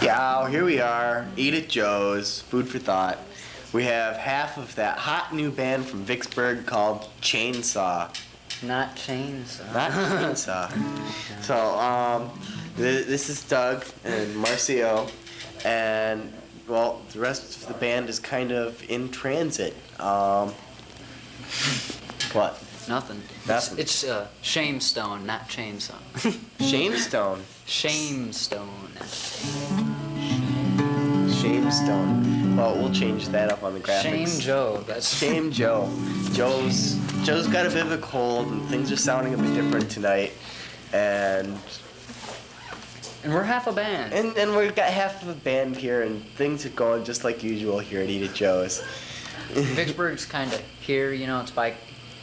Yeah, here we are, Eat at Joe's, food for thought. We have half of that hot new band from Vicksburg called Chainsaw. Not chainsaw. Not Chainsaw. So, this is Doug and Marcio, and, well, the rest of the band is kind of in transit. What? Nothing. Nothing. It's Shamestone, not chainsaw. Shamestone. Shamestone. Shamestone. Well, we'll change that up on the graphics. Shame Joe. That's Shame Joe. Joe's got a bit of a cold, and things are sounding a bit different tonight. And we're half a band. And we've got half of a band here, and things are going just like usual here at Eat at Joe's. Vicksburg's kind of here, you know. It's by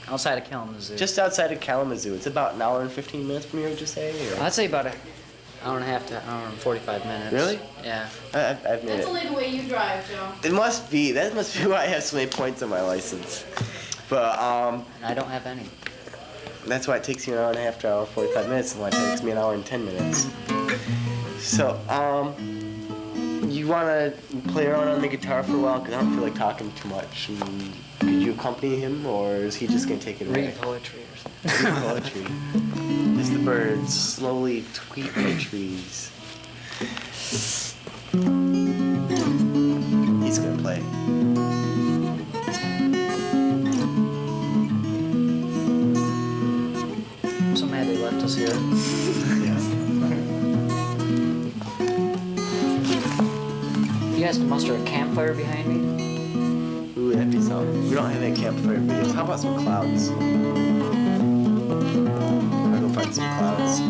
outside of Kalamazoo. Just outside of Kalamazoo. It's about an hour and 15 minutes from here, would you say? Or? I'd say about an hour and a half to an hour and 45 minutes. Really? Yeah. I've made That's it. only the way you drive, Joe. It must be. That must be why I have so many points on my license. But I don't have any. that's why it takes you an hour and a half to an hour and 45 minutes, and why it takes me an hour and 10 minutes. So, you want to play around on the guitar for a while? Because I don't feel like talking too much. Could you accompany him, or is he just going to take it away? Read poetry or something. Read poetry. As the birds slowly tweet the trees. He's going to play. I'm so mad they left us here. You guys can muster a campfire behind me? Ooh, that'd be something. We don't have any campfire videos. How about some clouds? I'll go find some clouds.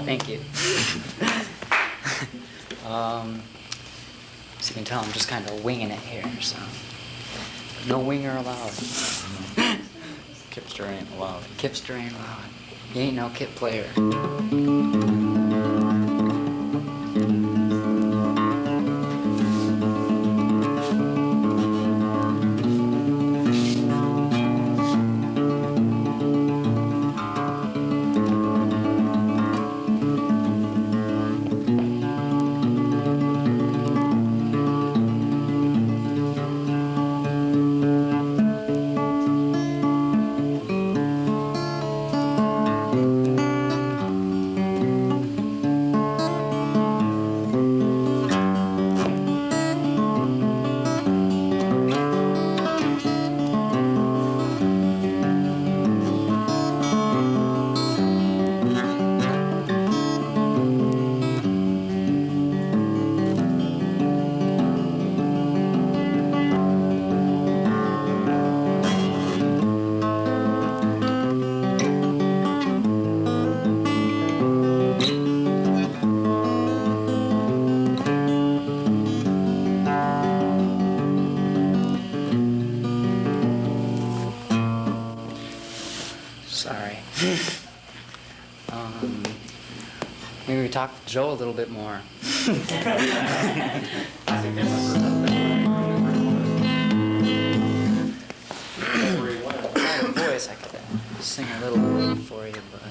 Thank you. As you can tell, I'm just kind of winging it here, so no winger allowed. Kipster ain't allowed. Kipster ain't allowed. You ain't no kip player. Sorry. Maybe we talk to Joe a little bit more. If I had a voice, I could sing a little bit for you, but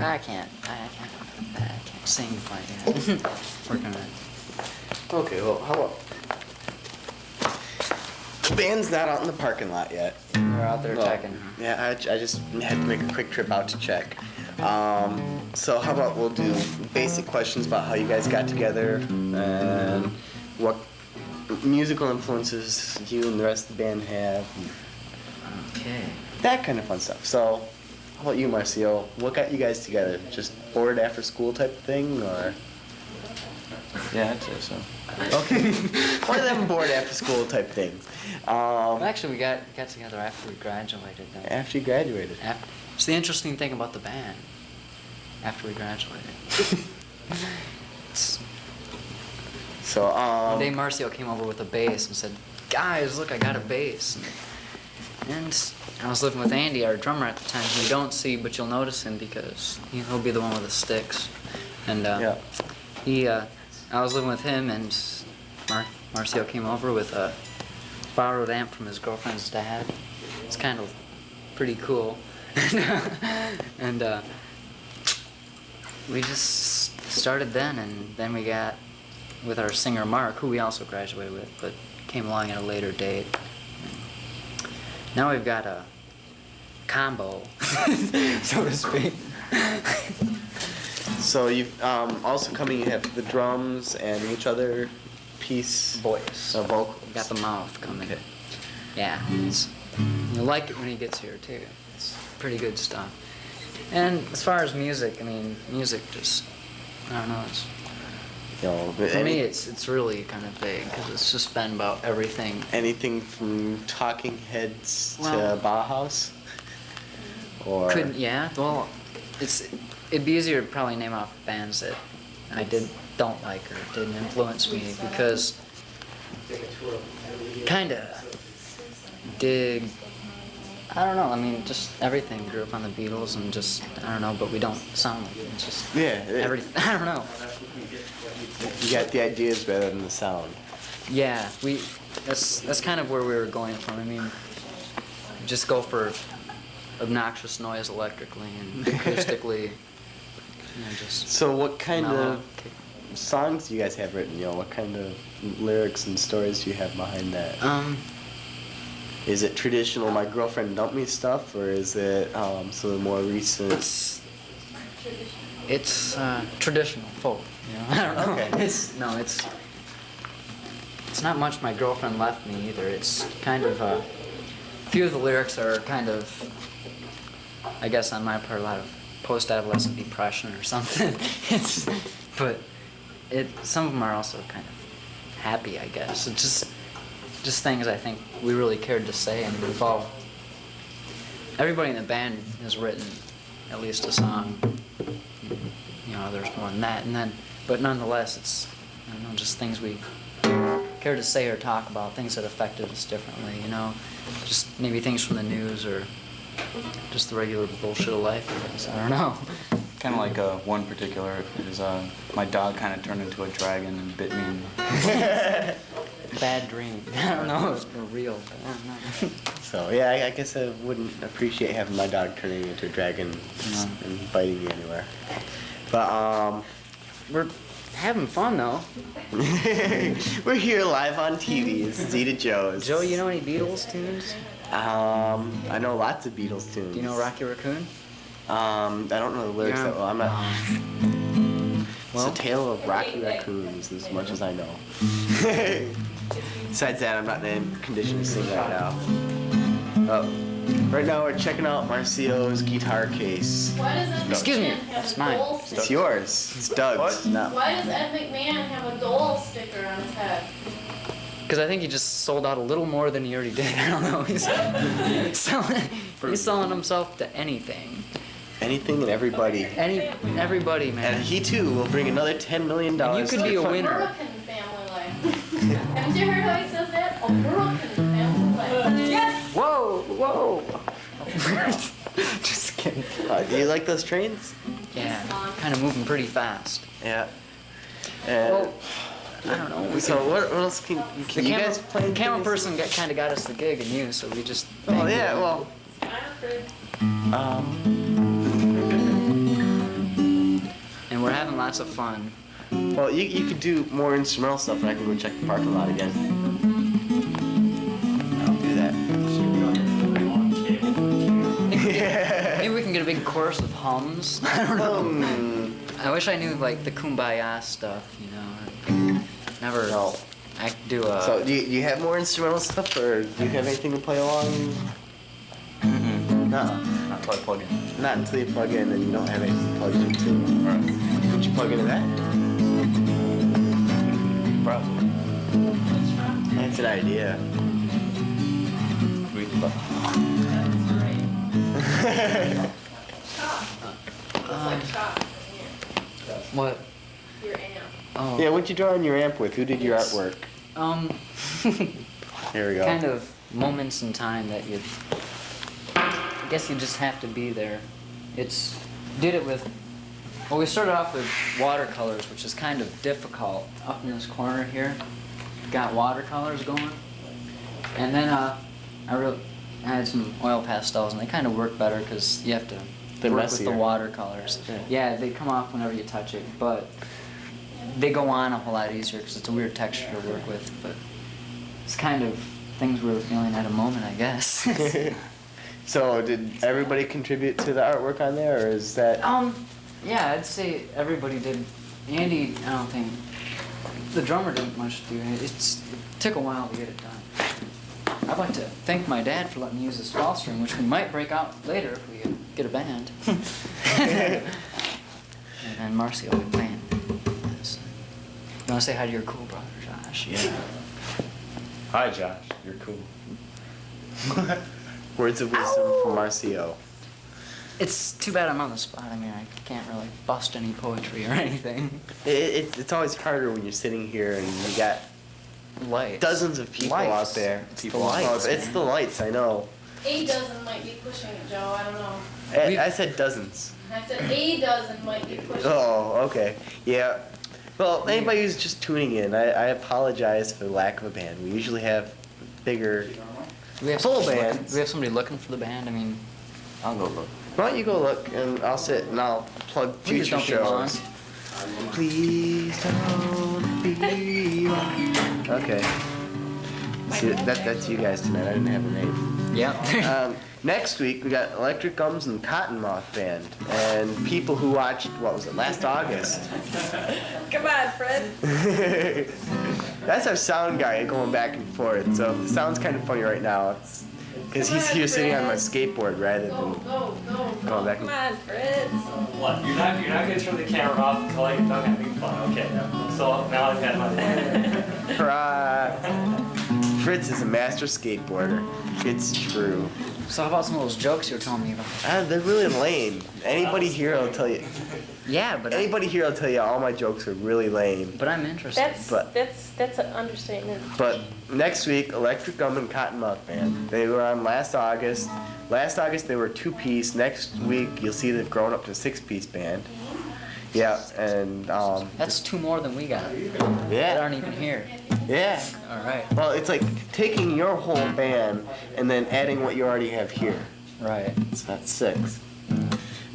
I can't sing quite yet. Working on it. Okay, well, how about... The band's not out in the parking lot yet. We're out there checking. Yeah, I just had to make a quick trip out to check. So how about we'll do basic questions about how you guys got together and what musical influences you and the rest of the band have. Okay. That kind of fun stuff. So how about you, Marcio? What got you guys together? Just bored after school type of thing, or? Yeah, I'd say so. Okay. One of them bored after school type things. Well, actually, we got together after we graduated. After you graduated. It's the interesting thing about the band. After we graduated. So, One day Marcio came over with a bass and said, "Guys, look, I got a bass." And I was living with Andy, our drummer at the time, who you don't see, but you'll notice him because he'll be the one with the sticks. And yeah. I was living with him, and Marcio came over with a borrowed amp from his girlfriend's dad. It's kind of pretty cool. And we just started then, and then we got with our singer Mark, who we also graduated with, but came along at a later date. Now we've got a combo, so to speak. So you've also coming. You have the drums and which other piece? Voice. Vocal. We've got the mouth coming. Yeah, you'll like it when he gets here too. It's pretty good stuff. And as far as music, I mean, music just, I don't know. It's, for me, it's really kind of big because it's just been about everything. Anything from Talking Heads Well, to Bauhaus? Or Yeah. Well, it'd be easier to probably name off bands that I don't like or didn't influence me because kind of dig. I don't know. I mean, just everything. Grew up on the Beatles and just I don't know, but we don't sound like it. It's just everything. I don't know. You got the ideas rather than the sound. Yeah, that's kind of where we were going from. I mean, just go for obnoxious noise electrically and acoustically. Just So what kind mellow. of songs do you guys have written? What kind of lyrics and stories do you have behind that? Is it traditional "My Girlfriend Dumped Me" stuff, or is it some of the more recent? It's traditional folk. I don't know. Okay. It's not much "My Girlfriend Left Me" either. It's kind of a few of the lyrics are kind of, I guess on my part, a lot of post-adolescent depression or something. But some of them are also kind of happy, I guess. It's just things I think we really cared to say, and everybody in the band has written at least a song. There's more than that, but nonetheless, it's I don't know, just things we care to say or talk about, things that affected us differently. Just maybe things from the news or just the regular bullshit of life. I guess. I don't know. Kind of like one particular is my dog kind of turned into a dragon and bit me. Bad dream. I don't know if it's real, but I don't know. So yeah, I guess I wouldn't appreciate having my dog turning into a dragon and biting me anywhere. But We're having fun though. we're here live on TV. It's Zeta Joe's. Joe, you know any Beatles tunes? I know lots of Beatles tunes. Do you know Rocky Raccoon? I don't know the lyrics that well. I'm not. It's a tale of Rocky Raccoons, as much as I know. Besides that, I'm not in a condition to sing right now. Right now, we're checking out Marcio's guitar case. Why does Ed Excuse me, McMahon have that's a mine. Dole It's sticker? yours. It's Doug's. No. Why does Ed McMahon have a Dole sticker on his head? Because I think he just sold out a little more than he already did. I don't know. He's selling himself to anything. Anything and everybody. Everybody, man. And he too will bring another $10 million. And you could be a winner. American family life. Haven't you heard how he says that? American family life. Yes! Whoa! Just kidding. Do you like those trains? Yeah, kind of moving pretty fast. Yeah. Well, I don't know. So what else can you guys play? The camera person kind of got us the gig and you, so we just. Oh yeah, well. And we're having lots of fun. Well, you could do more instrumental stuff, and I can go check the parking lot again. I'll do that. Maybe we can get a big chorus of hums. I don't know. I wish I knew like the kumbaya stuff, Never. No. I could do a. So do you have more instrumental stuff, or do you have anything to play along? No. Not until I plug in. Not until you plug in, and you don't have anything plugged into. Right. Would you plug into that? Probably. That's an idea. We love Looks like chalk in here. What? Your amp. Oh. Yeah, what'd you draw on your amp with? Who did your artwork? Here we go. Kind of moments in time that you, I guess you just have to be there. Did it with, well, we started off with watercolors, which is kind of difficult. Up in this corner here, got watercolors going. And then I had some oil pastels, and they kind of work better because you have to They're work with the messier. watercolors. Yeah, they come off whenever you touch it, but they go on a whole lot easier because it's a weird texture to work with. But it's kind of things we were feeling at a moment, I guess. So did everybody contribute to the artwork on there, or is that? Yeah, I'd say everybody did. Andy, I don't think, the drummer didn't much do it. It took a while to get it done. I'd like to thank my dad for letting me use his 12 string, which we might break out later if we get a band. And Marcy will be playing this. You want to say hi to your cool brother, Josh? Yeah. Hi, Josh. You're cool. Words of wisdom from Marcio. It's too bad I'm on the spot. I mean, I can't really bust any poetry or anything. It's always harder when you're sitting here and you got Lights. dozens of people Lights. out there. It's People. the lights, it's man. the lights, I know. A dozen might be pushing it, Joe. I don't know. I said dozens. I said a dozen might be pushing it. Oh, okay. Yeah. Well, anybody who's just tuning in, I apologize for the lack of a band. We usually have bigger. Do we have Full somebody bands. looking- do we have somebody looking for the band? I mean, I'll go look. Why don't you go look and I'll sit and I'll plug Please future don't be long. shows. Please don't be long. Okay. See, that's you guys tonight. I didn't have a name. Yeah. Next week we got Electric Gums and Cottonmouth Band, and people who watched what was it last August. Come on, Fred. That's our sound guy going back and forth. So if the sound's kind of funny right now, it's because he's here sitting on my skateboard rather Go, than go, go. going back Come and on, Fred. What? You're not gonna turn the camera off until I get done having fun. Okay. So now I've had my fun. forth. Fritz is a master skateboarder. It's true. So how about some of those jokes you were telling me about? They're really lame. Anybody here will tell you. Yeah, but Anybody here will tell you all my jokes are really lame. but I'm interested. That's an understatement. But next week, Electric Gum and Cottonmouth Band. They were on last August. Last August they were 2-piece. Next week you'll see they've grown up to 6-piece band. Yeah, and That's two more than we got. That yeah, aren't even here. yeah. All right. Well, it's like taking your whole band and then adding what you already have here. Right. So that's 6.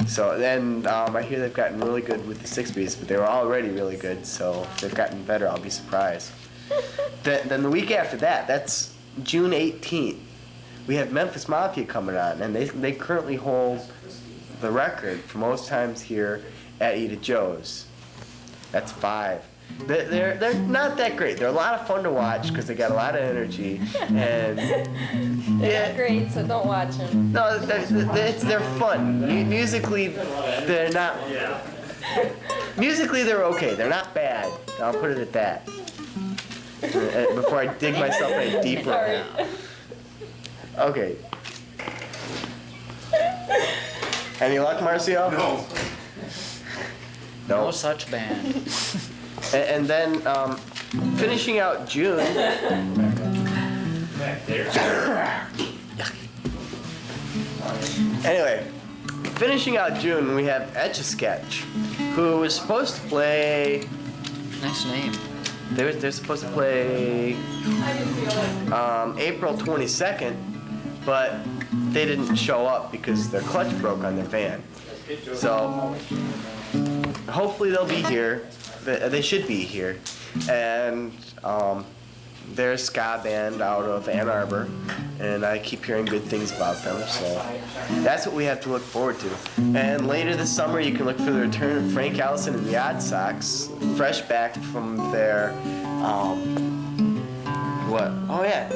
So then I hear they've gotten really good with the 6-piece, but they were already really good. So if they've gotten better, I'll be surprised. Then the week after that, that's June 18th. We have Memphis Mafia coming on, and they currently hold the record for most times here at Eat at Joe's. That's 5. They're not that great. They're a lot of fun to watch because they got a lot of energy, and They're not great, so don't watch them. no, they're fun. Musically, they're not. Musically, they're okay. They're not bad. I'll put it at that. Before I dig myself in a deeper Sorry. hole. Okay. Any luck, Marcio? No. No No. such band. And then finishing out June. Anyway, finishing out June, we have Etch-a-Sketch, who was supposed to play. Nice name. They're supposed to play April 22nd, but they didn't show up because their clutch broke on their van. So hopefully they'll be here. They should be here, and they're a ska band out of Ann Arbor, and I keep hearing good things about them. So that's what we have to look forward to. And later this summer, you can look for the return of Frank Allison and the Odd Sox, fresh back from their what? Oh yeah.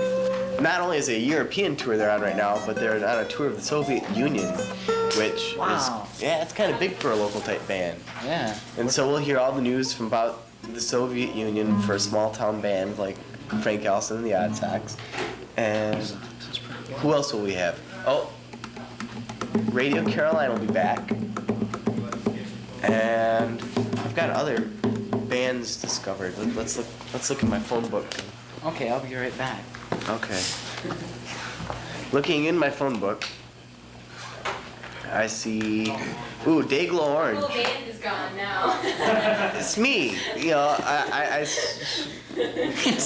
Not only is it a European tour they're on right now, but they're on a tour of the Soviet Union, which Wow. is, yeah, it's kind of big for a local type band. Yeah. And so we'll hear all the news from about the Soviet Union for a small town band like Frank Allison and the Odd Sox. And who else will we have? Oh, Radio Caroline will be back. And I've got other bands discovered. Let's look in my phone book. Okay, I'll be right back. Okay. Looking in my phone book, I see, ooh, Dayglow Orange. The whole band is gone now. It's me. You know,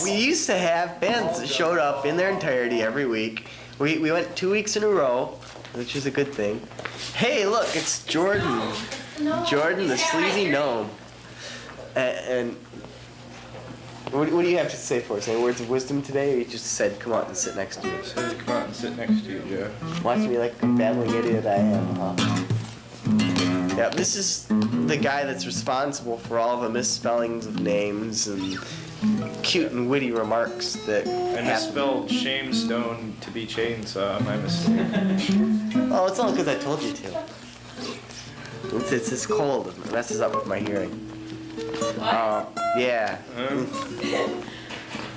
we used to have bands that showed up in their entirety every week. We went 2 weeks in a row, which is a good thing. Hey, look, it's Jordan. Jordan, the sleazy gnome. And what do you have to say for us? Any words of wisdom today, or you just said, come out and sit next to you? So come out and sit next to you, Joe. Watch me like the babbling idiot I am, huh? Yeah, this is the guy that's responsible for all the misspellings of names and cute and witty remarks that I happen. misspelled Shamestone to be chainsaw, my mistake. Oh, it's all because I told you to. It's this cold. It messes up with my hearing. Yeah.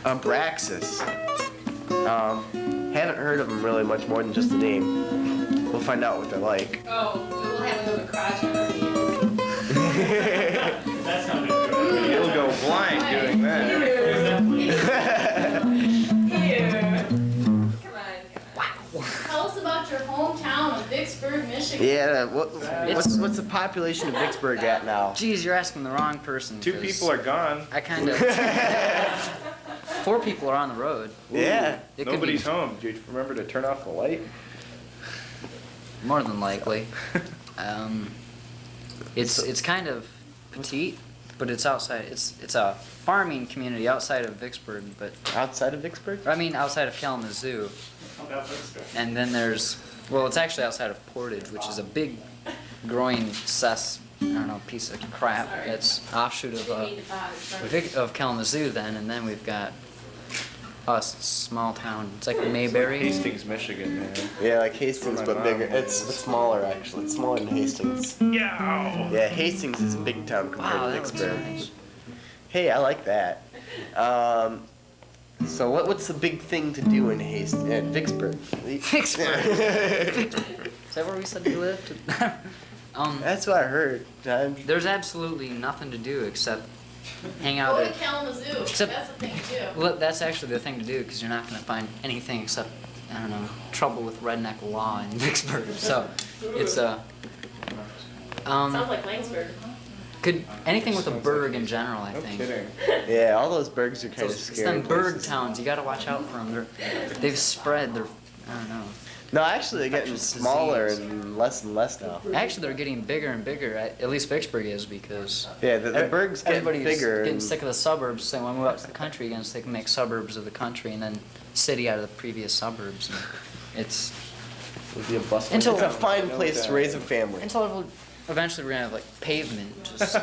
Abraxas. Haven't heard of them really much more than just the name. We'll find out what they're like. Oh, we'll have another crotch on our hands. That's not good. You'll go blind doing that. Come on. Tell us about your hometown of Vicksburg, Michigan. Yeah, what's the population of Vicksburg at now? Geez, you're asking the wrong person. 2 people are gone. I kind of. 4 people are on the road. Yeah. It could Nobody's be home. Did you remember to turn off the light? more than likely. It's kind of petite, but it's outside. It's a farming community outside of Vicksburg, but Outside of Vicksburg? I mean outside of Kalamazoo. And then there's, well, it's actually outside of Portage, which is a big growing piece of crap that's offshoot of Kalamazoo then, and then we've got us, small town. It's like Mayberry. Hastings, Michigan, man. Yeah, like Hastings, My but mom bigger. It's was. smaller, actually. It's smaller than Hastings. Yeah. Yeah, Hastings is a big town compared Wow, to that looks Vicksburg. nice. Hey, I like that. So what's the big thing to do in Vicksburg? Vicksburg. Is that where we said we lived? That's what I heard. There's absolutely nothing to do except hang out Go to at. Kalamazoo. Except- That's the thing to do. Well, that's actually the thing to do because you're not going to find anything except, I don't know, trouble with redneck law in Vicksburg. So it's Sounds like Langsburg. could anything with a burg in general, I No think. kidding. Yeah, all those burgs are kind of It's scary. them burg places. towns. You got to watch out for them. They've spread. I don't know. No, actually, they're getting Infectious smaller disease. and less now. Actually, they're getting bigger and bigger. At least Vicksburg is because Yeah, the burgs get everybody's bigger. getting and- sick of the suburbs. So when we move out to the country again, so they can make suburbs of the country and then city out of the previous suburbs. And it's It'll be a bustling Until- It's a town. fine No place to doubt. raise a family. until eventually we're gonna have like pavement, just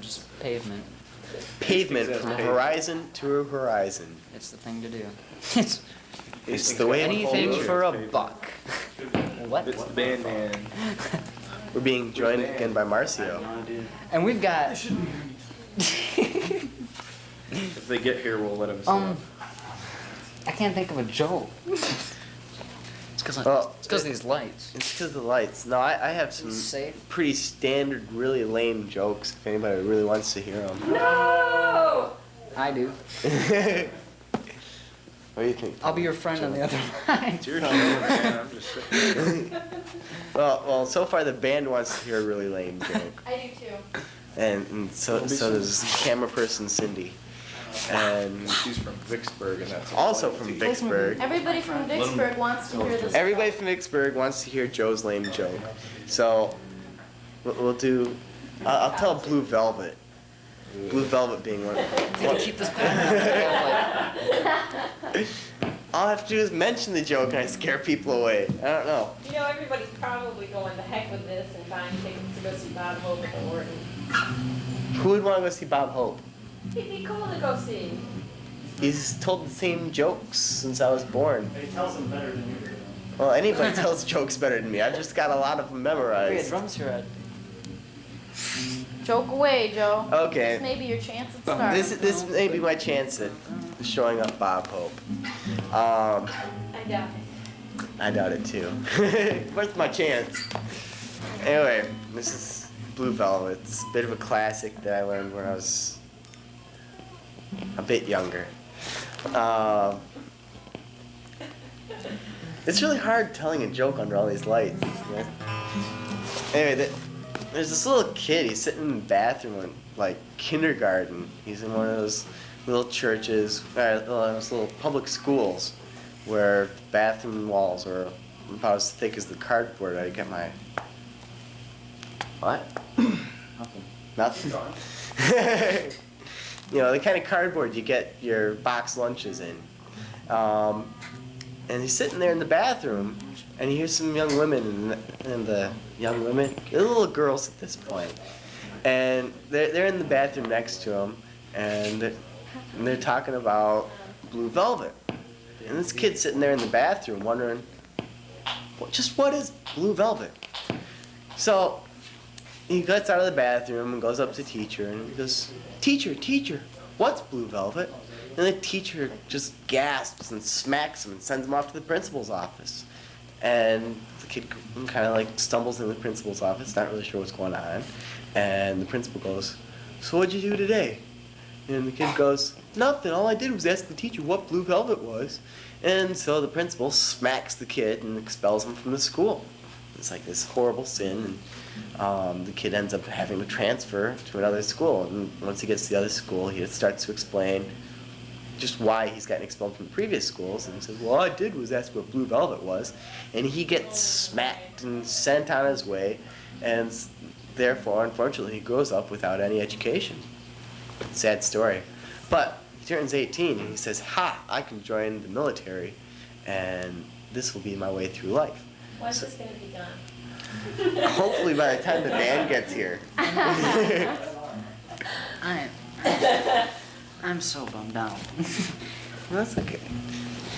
just pavement. Pavement Hastings from has pavement. horizon to horizon. It's the thing to do. It's It's the way anything Culture for a pavement. buck. What? It's the bandman. We're being joined again by Marcio. And we've got If they get here, we'll let them see. I can't think of a joke. It's because Oh, of these lights. It's because of the lights. No, I have some Safe. pretty standard, really lame jokes if anybody really wants to hear them. No! I do. What do you think? I'll be your friend on the other line. It's your show, man. I'm just sitting. Well, so far the band wants to hear a really lame joke, I do too. and so does camera person Cindy, and She's from Vicksburg, and that's also from Vicksburg. Everybody from Vicksburg wants to hear this. Everybody from Vicksburg wants to hear Joe's lame joke, so we'll do. I'll tell Blue Velvet. Blue Velvet being one. Can you keep this pattern? All I have to do is mention the joke and I scare people away. I don't know. You know, everybody's probably going to heck with this and buying tickets to go see Bob Hope at the Orton. Who would want to go see Bob Hope? He'd be cool to go see. He's told the same jokes since I was born. He tells them better than you do. Well, anybody tells jokes better than me. I've just got a lot of them We had memorized. drums here at. Joke away, Joe. Okay. This may be your chance at starting. This may be my chance at showing up Bob Hope. I doubt it. I doubt it too. Where's my chance? Anyway, this is Blue Velvet. It's a bit of a classic that I learned when I was a bit younger. It's really hard telling a joke under all these lights. Anyway, there's this little kid. He's sitting in the bathroom in like kindergarten. He's in one of those little churches, those little public schools, where bathroom walls are about as thick as the cardboard. I get my what? Nothing. You know, the kind of cardboard you get your box lunches in. And he's sitting there in the bathroom, and he hears some young women, and the young women, they're little girls at this point, and they're in the bathroom next to him, and they're talking about Blue Velvet. And this kid's sitting there in the bathroom wondering, what is Blue Velvet? So he gets out of the bathroom and goes up to teacher, and he goes, Teacher, what's Blue Velvet? And the teacher just gasps and smacks him and sends him off to the principal's office. And the kid kind of like stumbles in the principal's office, not really sure what's going on. And the principal goes, so what'd you do today? And the kid goes, nothing, all I did was ask the teacher what Blue Velvet was. And so the principal smacks the kid and expels him from the school. It's like this horrible sin, and the kid ends up having to transfer to another school. And once he gets to the other school, he starts to explain just why he's gotten expelled from previous schools, and he says, well, all I did was ask what Blue Velvet was, and he gets smacked and sent on his way, and therefore, unfortunately, he grows up without any education. Sad story. But he turns 18, and he says, I can join the military, and this will be my way through life. When's So- this gonna be done? Hopefully by the time the band gets here. I'm so bummed out. That's okay.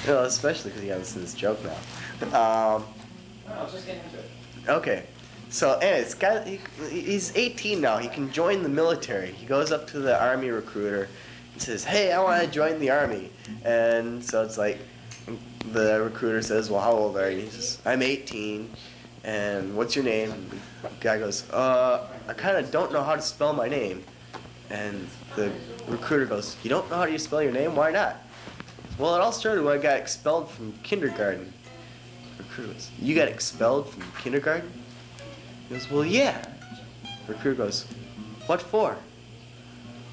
Well, especially because you gotta listen to this joke now. I was just getting into it. Okay. So, anyways, he's 18 now. He can join the military. He goes up to the army recruiter and says, hey, I want to join the army. And so it's like, the recruiter says, well, how old are you? He says, I'm 18. And what's your name? And the guy goes, I kind of don't know how to spell my name. And the recruiter goes, you don't know how to spell your name? Why not? Well, it all started when I got expelled from kindergarten. The recruiter goes, you got expelled from kindergarten? He goes, well, yeah. The recruiter goes, what for?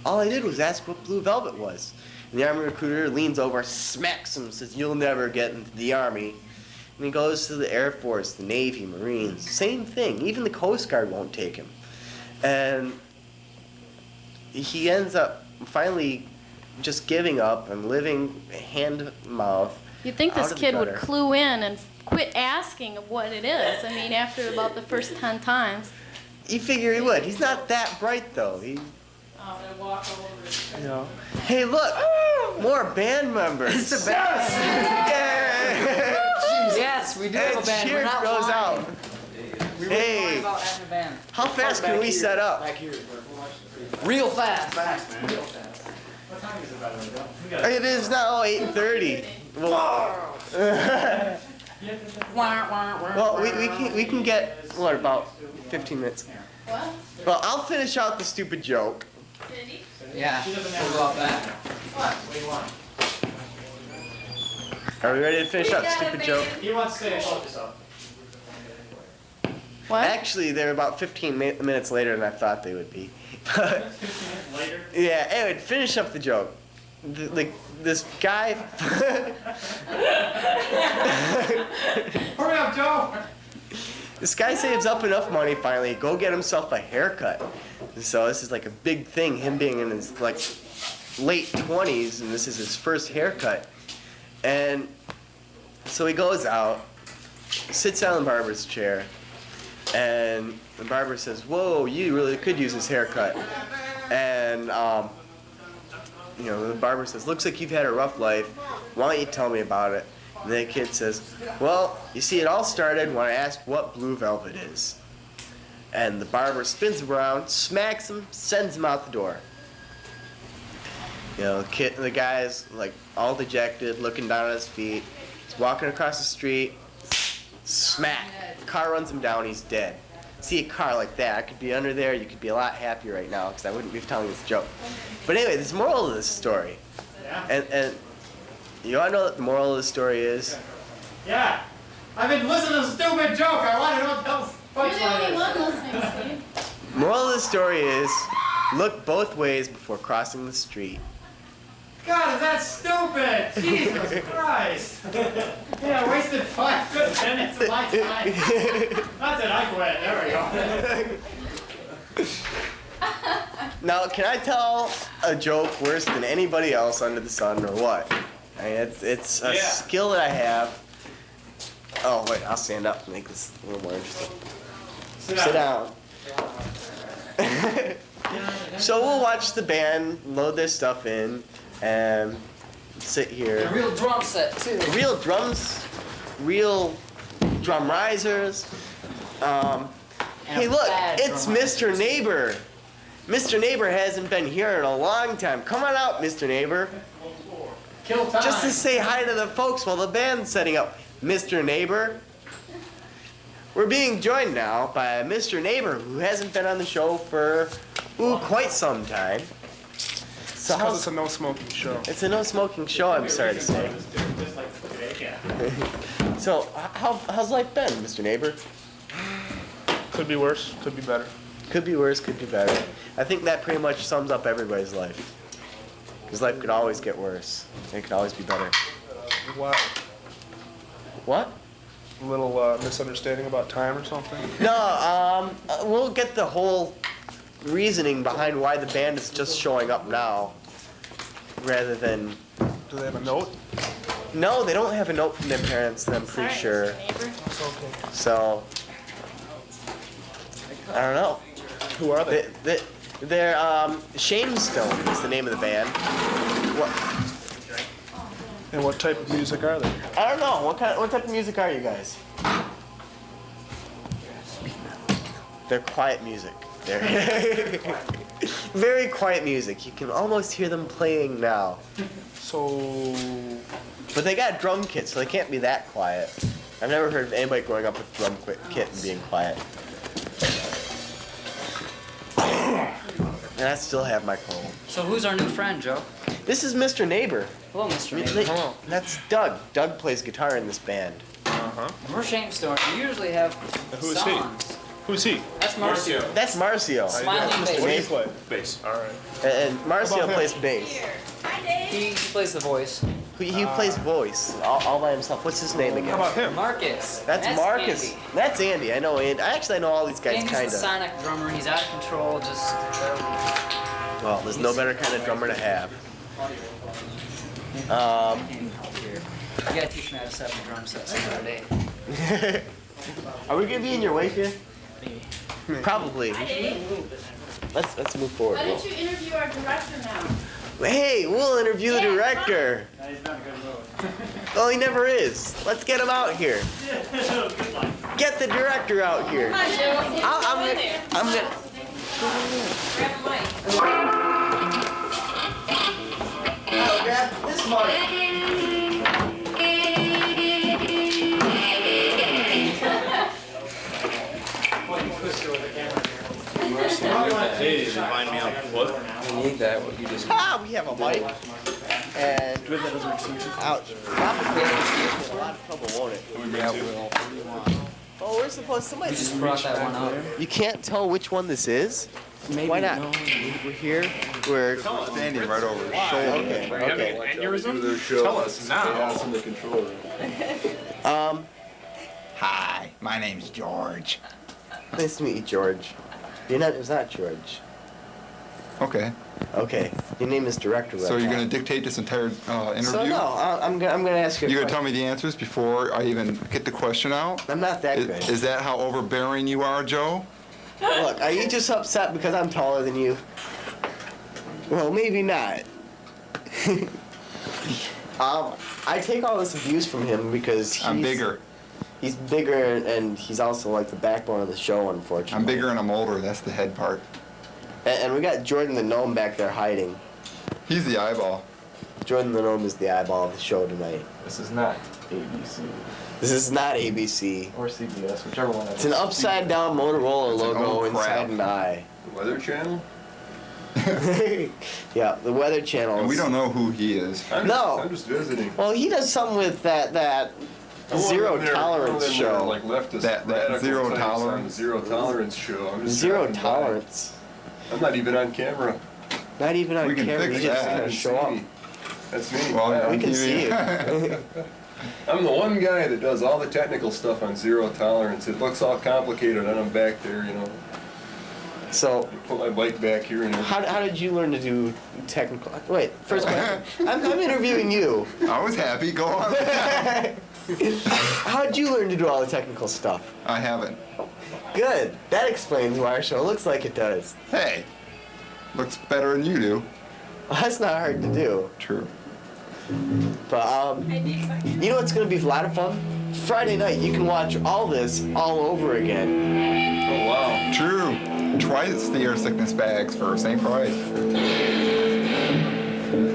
All I did was ask what Blue Velvet was. And the army recruiter leans over, smacks him, says, you'll never get into the army. And he goes to the Air Force, the Navy, Marines, same thing. Even the Coast Guard won't take him. And he ends up finally just giving up and living hand to mouth. You'd think this out of the kid would gutter. clue in and quit asking of what it is. I mean, after about the first 10 times. You figure he would. He's not that bright though. He, I'm gonna walk all over it. you know. Hey, look, more band members. It's a band. Yay! Yes, we do have And a band. cheer We're not goes lying. out. We really Hey. lying about having a band. How fast can we set up? Real fast. What time is it, by the way, Bill? We got It is now 8:30. Well, well, we can get what about 15 minutes. What? Well, I'll finish out the stupid joke. Cindy? Yeah. We'll go out back. What do you want? Are we ready to finish out the stupid joke? He wants to say focus up. What? Actually, they're about 15 minutes later than I thought they would be. But 15 minutes later. yeah, anyway, finish up the joke. This guy. Hurry up, Joe! This guy saves up enough money finally to go get himself a haircut. And so this is like a big thing, him being in his like late 20s, and this is his first haircut. And so he goes out, sits down in the barber's chair, and the barber says, whoa, you really could use this haircut. And you know, the barber says, looks like you've had a rough life. Why don't you tell me about it? And the kid says, well, you see, it all started when I asked what Blue Velvet is. And the barber spins him around, smacks him, sends him out the door. You know, the guy's like all dejected, looking down at his feet. He's walking across the street, smack. Car runs him down, he's dead. See a car like that, I could be under there, you could be a lot happier right now because I wouldn't be telling this joke. But anyway, this moral of this story. And you want to know what the moral of the story is? Yeah. I've been listening to a stupid joke. I want to know what else. You're the only one listening, Steve. Moral of the story is, look both ways before crossing the street. God, is that stupid? Jesus Christ. Yeah, I wasted 5 good minutes of my time. That's it, I quit. There we go. Now, can I tell a joke worse than anybody else under the sun, or what? I mean, it's a skill that I have. Oh, wait, I'll stand up to make this a little more interesting. Sit down. So we'll watch the band load their stuff in and sit here. A real drum set too. Real drums, real drum risers. Hey, look, it's Mr. Neighbor. Mr. Neighbor hasn't been here in a long time. Come on out, Mr. Neighbor. Kill time. Just to say hi to the folks while the band's setting up. Mr. Neighbor. We're being joined now by Mr. Neighbor, who hasn't been on the show for quite some time. So Because it's a no smoking show. It's a no smoking show, I'm sorry to say. So how's life been, Mr. Neighbor? Could be worse, could be better. Could be worse, could be better. I think that pretty much sums up everybody's life. Because life could always get worse. It could always be better. Wow. What? A little misunderstanding about time or something? No, we'll get the whole reasoning behind why the band is just showing up now, rather than... Do they have a note? No, they don't have a note from their parents, I'm pretty sure. That's okay. So, I don't know. Who are they? They're Shamestone is the name of the band. What? And what type of music are they? I don't know. What type of music are you guys? They're quiet music. They're very quiet music. You can almost hear them playing now. So... But they got drum kits, so they can't be that quiet. I've never heard of anybody growing up with drum kit and being quiet. And I still have my cold. So who's our new friend, Joe? This is Mr. Neighbor. Hello, Mr. Neighbor. Hello. That's Doug. Doug plays guitar in this band. Uh-huh. We're Shamestone. We usually have Who is he? songs. Who's he? That's Marcio. That's Marcio. Smiling What do you bass. play? Bass. All right. And Marcio How about plays him? bass. He plays the voice. He plays voice all by himself. What's his name again? How about him? Marcus. That's Marcus. Andy. That's Andy. I know Andy. I know all these guys Andy's kind the of. sonic drummer. He's out of control. Just Well, there's no better kind of drummer to have. you gotta teach me how to set up a drum set some other day. Are we gonna be in your way here? Maybe. Probably. Let's move forward. Why don't you interview our director now? Hey, we'll interview the director. He's not a good mood. Oh, he never is. Let's get him out here. Get the director out here. I'm gonna. Grab a mic. Oh, grab this mic. Hey, remind me of what? You need that, what you just... We have a mic. And ouch. Probably a lot of trouble, won't it? Yeah, Will. Oh, we're supposed to. We just brought that one up. You can't tell which one this is? Maybe. Why not? We're here. We're Standing right over his okay. Okay. Tell us now. in the control room. Hi, my name's George. Nice to meet you, George. Your name is not George. Okay, Okay. Your name is Director. so you're gonna dictate this entire interview? So no, I'm gonna ask you. You're gonna tell me the answers before I even get the question out? I'm not that good. Is that how overbearing you are, Joe? Look, are you just upset because I'm taller than you? Well, maybe not. I take all this abuse from him because I'm bigger. He's bigger, and he's also like the backbone of the show, unfortunately. I'm bigger and I'm older. That's the head part. And we got Jordan the Gnome back there hiding. He's the eyeball. Jordan the Gnome is the eyeball of the show tonight. This is not ABC This is not ABC. or CBS, whichever one. It's an upside down Motorola It's an logo old inside crap. an eye. The Weather Channel? Yeah, the Weather Channel. And we don't know who he is. I'm just visiting. Well, he does something with that zero tolerance show. Like leftist That radical zero types tolerance. on the zero tolerance show. I'm just Zero driving by. tolerance. I'm not even on camera. Not even on We can camera. fix You just that. kind of show up. That's me. Well, We on can TV. see you. I'm the one guy that does all the technical stuff on zero tolerance. It looks all complicated, and I'm back there, you know. So, Put my bike back here and how did you learn to do technical? Wait, first question. I'm interviewing you. I was happy. Go on. How did you learn to do all the technical stuff? I haven't. Good. That explains why our show looks like it does. Hey, looks better than you do. Well, that's not hard to do. True. But you know what's gonna be a lot of fun? Friday night, you can watch all this all over again. oh wow. True. Twice the air sickness bags for the same price.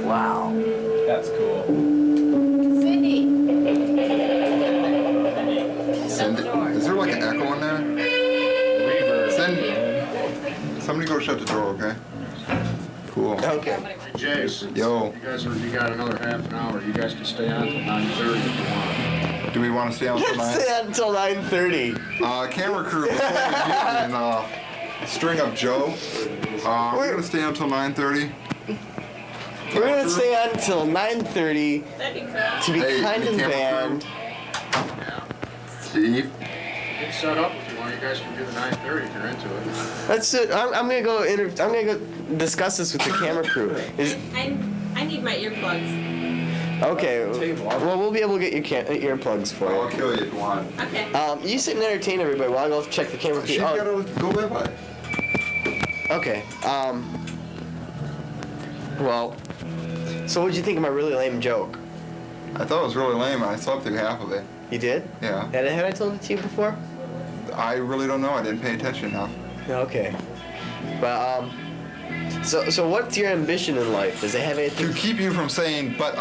Wow. That's cool. Cindy. Send it. Is there like an echo in there? Reverb. Send. Somebody go shut the door, okay? Cool. Okay. Jay, since Yo. you got another half an hour, you guys can stay on till 9:30 if you want. Do we want to stay on Let's tonight? stay out until 9:30. Camera crew, before we do and string up Joe. We're gonna stay until 9:30. We're gonna stay on until 9:30 That'd be cool. to be Hey, kind the of camera band. Steve. Get set up if you want. You guys can do the 9:30 if you're into it. Let's. I'm gonna go. I'm gonna go discuss this with the camera crew. I need my earplugs. Okay. Well, we'll be able to get your earplugs for I'll you. kill you if you want. Okay. You sit and entertain everybody while I go check the camera crew. She's Oh, gotta go bye-bye. okay. Well. So what'd you think of my really lame joke? I thought it was really lame. I slept through half of it. You did? Yeah. Had I told it to you before? I really don't know. I didn't pay attention enough. Okay. But so what's your ambition in life? Does it have To anything? keep you from saying But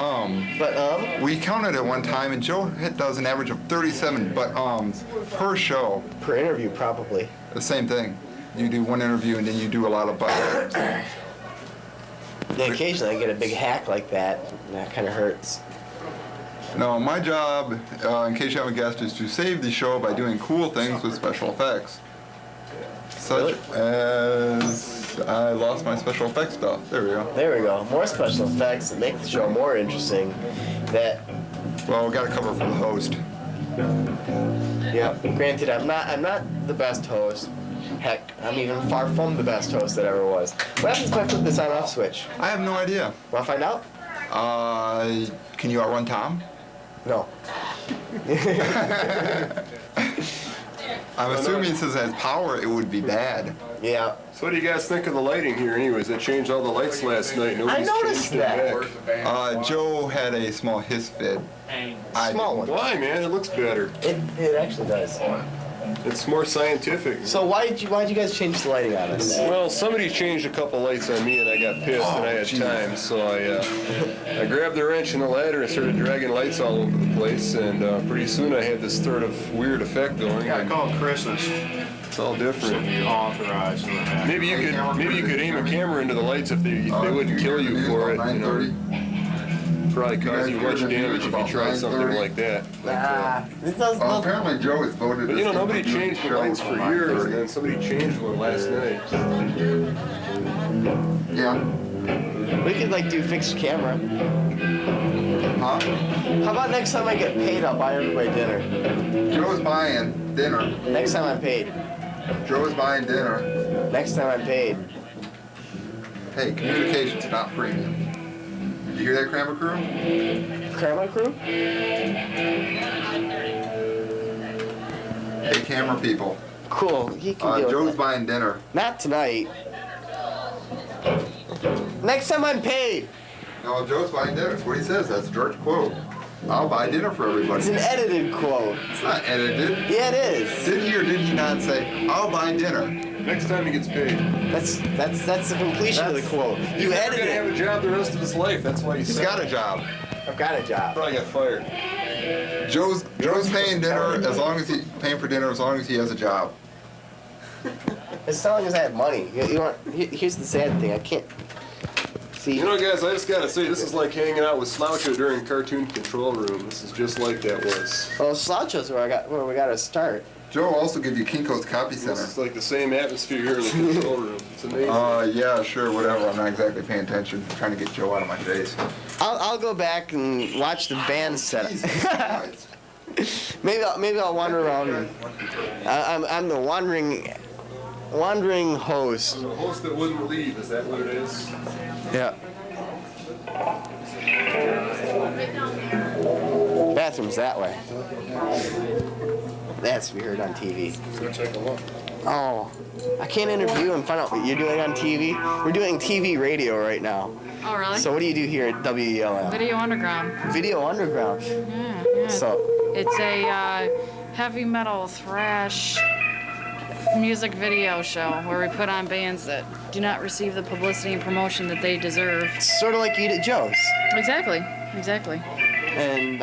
we counted it one time, and Joe does an average of 37 but-ums per show. per interview probably. The same thing. You do one interview, and then you do a lot of but-ums. Yeah, occasionally I get a big hack like that, and that kind of hurts. No, my job, in case you haven't guessed, is to save the show by doing cool things with special effects. Such as I lost my special effects stuff. There we go. There we go. More special effects that make the show more interesting. That, Well, we got to cover for the host. yeah. Granted, I'm not the best host. Heck, I'm even far from the best host that ever was. What happens if I flip this on-off switch? I have no idea. Want to find out? Can you outrun Tom? No. I'm assuming since it has power, it would be bad. Yeah. So what do you guys think of the lighting here anyways? They changed all the lights last night. Nobody's noticed changed it that. back. Joe had a small hiss fit. Small one. Why, man? It looks better. It actually does. It's more scientific. So why did you guys change the lighting on us? Well, somebody changed a couple lights on me, and I got pissed, and I had time, so I grabbed the wrench and the ladder and started dragging lights all over the place, and pretty soon I had this sort of weird effect going. Yeah, call Christmas. It's all different. Authorized. Maybe you could aim a camera into the lights if they wouldn't kill you for it. You know, probably cause you much damage if you tried something like that. This does look. Apparently Joe is voted. But you know, nobody changed the lights for years, and then somebody changed one last night. Yeah. We could like do fixed camera. Huh? How about next time I get paid, I'll buy everybody dinner. Joe's buying dinner. Next time I'm paid. Joe's buying dinner. Next time I'm paid. Hey, communication's not premium. Did you hear that, Kramer crew? Camera crew? Hey, camera people. Cool. He can deal Joe's with that. buying dinner. Not tonight. Next time I'm paid. No, Joe's buying dinner. That's what he says. That's a direct quote. I'll buy dinner for everybody. It's an edited quote. It's not edited. Yeah, it is. Did he or did he not say, I'll buy dinner? Next time he gets paid. That's the completion of the quote. You He's never edited gonna have it. a job the rest of his life. That's why He's got a job. I've got a job. Probably got fired. Joe's paying dinner as long as paying for dinner as long as he has a job. As long as I have money. Here's the sad thing. I can't see. You know, guys, I just gotta say, this is like hanging out with Sloucher during Cartoon Control Room. This is just like that was. Well, Sloucho's where we got to start. Joe will also give you Kinko's Copy Center. This is like the same atmosphere here in the control room. It's amazing. Yeah, sure, whatever. I'm not exactly paying attention. I'm trying to get Joe out of my face. I'll go back and watch the band setup. Jesus Christ. maybe I'll wander around. I'm the wandering host. The host that wouldn't leave, is that what it is? Yeah. Bathroom's that way. That's to be heard on TV. Go take a look. Oh, I can't interview and find out what you're doing on TV. We're doing TV radio right now. Oh, really? So what do you do here at WELM? Video Underground. Video Underground. Yeah. So It's a heavy metal thrash music video show where we put on bands that do not receive the publicity and promotion that they deserve. sort of like you did at Joe's. Exactly. And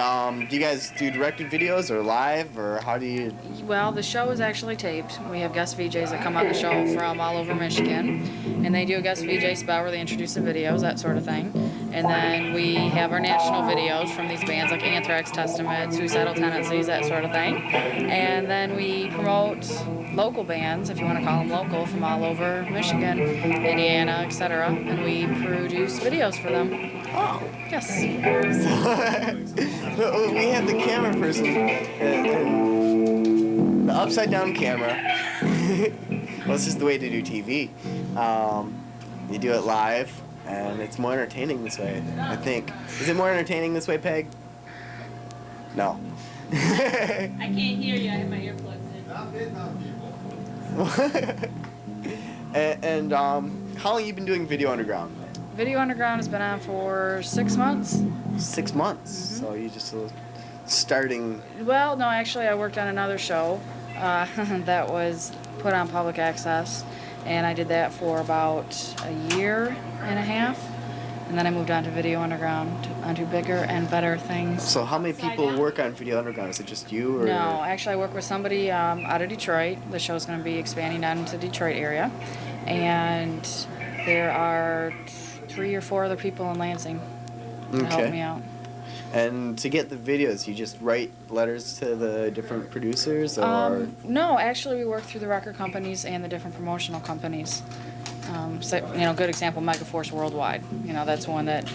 do you guys do directed videos or live, or how do you? Well, the show is actually taped. We have guest VJs that come on the show from all over Michigan, and they do a guest VJ spot where they introduce the videos, that sort of thing. And then we have our national videos from these bands like Anthrax, Testament, Suicidal Tendencies, that sort of thing. And then we promote local bands, if you want to call them local, from all over Michigan, Indiana, etc. And we produce videos for them. Oh. Yes. We have the camera person, and the upside down camera. Well, this is the way to do TV. You do it live, and it's more entertaining this way, I think. Is it more entertaining this way, Peg? No. I can't hear you. I have my earplugs in. and how long have you been doing Video Underground? Video Underground has been on for 6 months. 6 months. Mm-hmm. So you just starting. Well, no, actually, I worked on another show that was put on public access, and I did that for about a year and a half, and then I moved on to Video Underground, onto bigger and better things. So how many people work on Video Underground? Is it just you? Or? No, actually, I work with somebody out of Detroit. The show's going to be expanding down into the Detroit area, and there are 3 or 4 other people in Lansing to help me out. And to get the videos, you just write letters to the different producers, or? No, actually, we work through the record companies and the different promotional companies. So, good example, Megaforce Worldwide. That's one that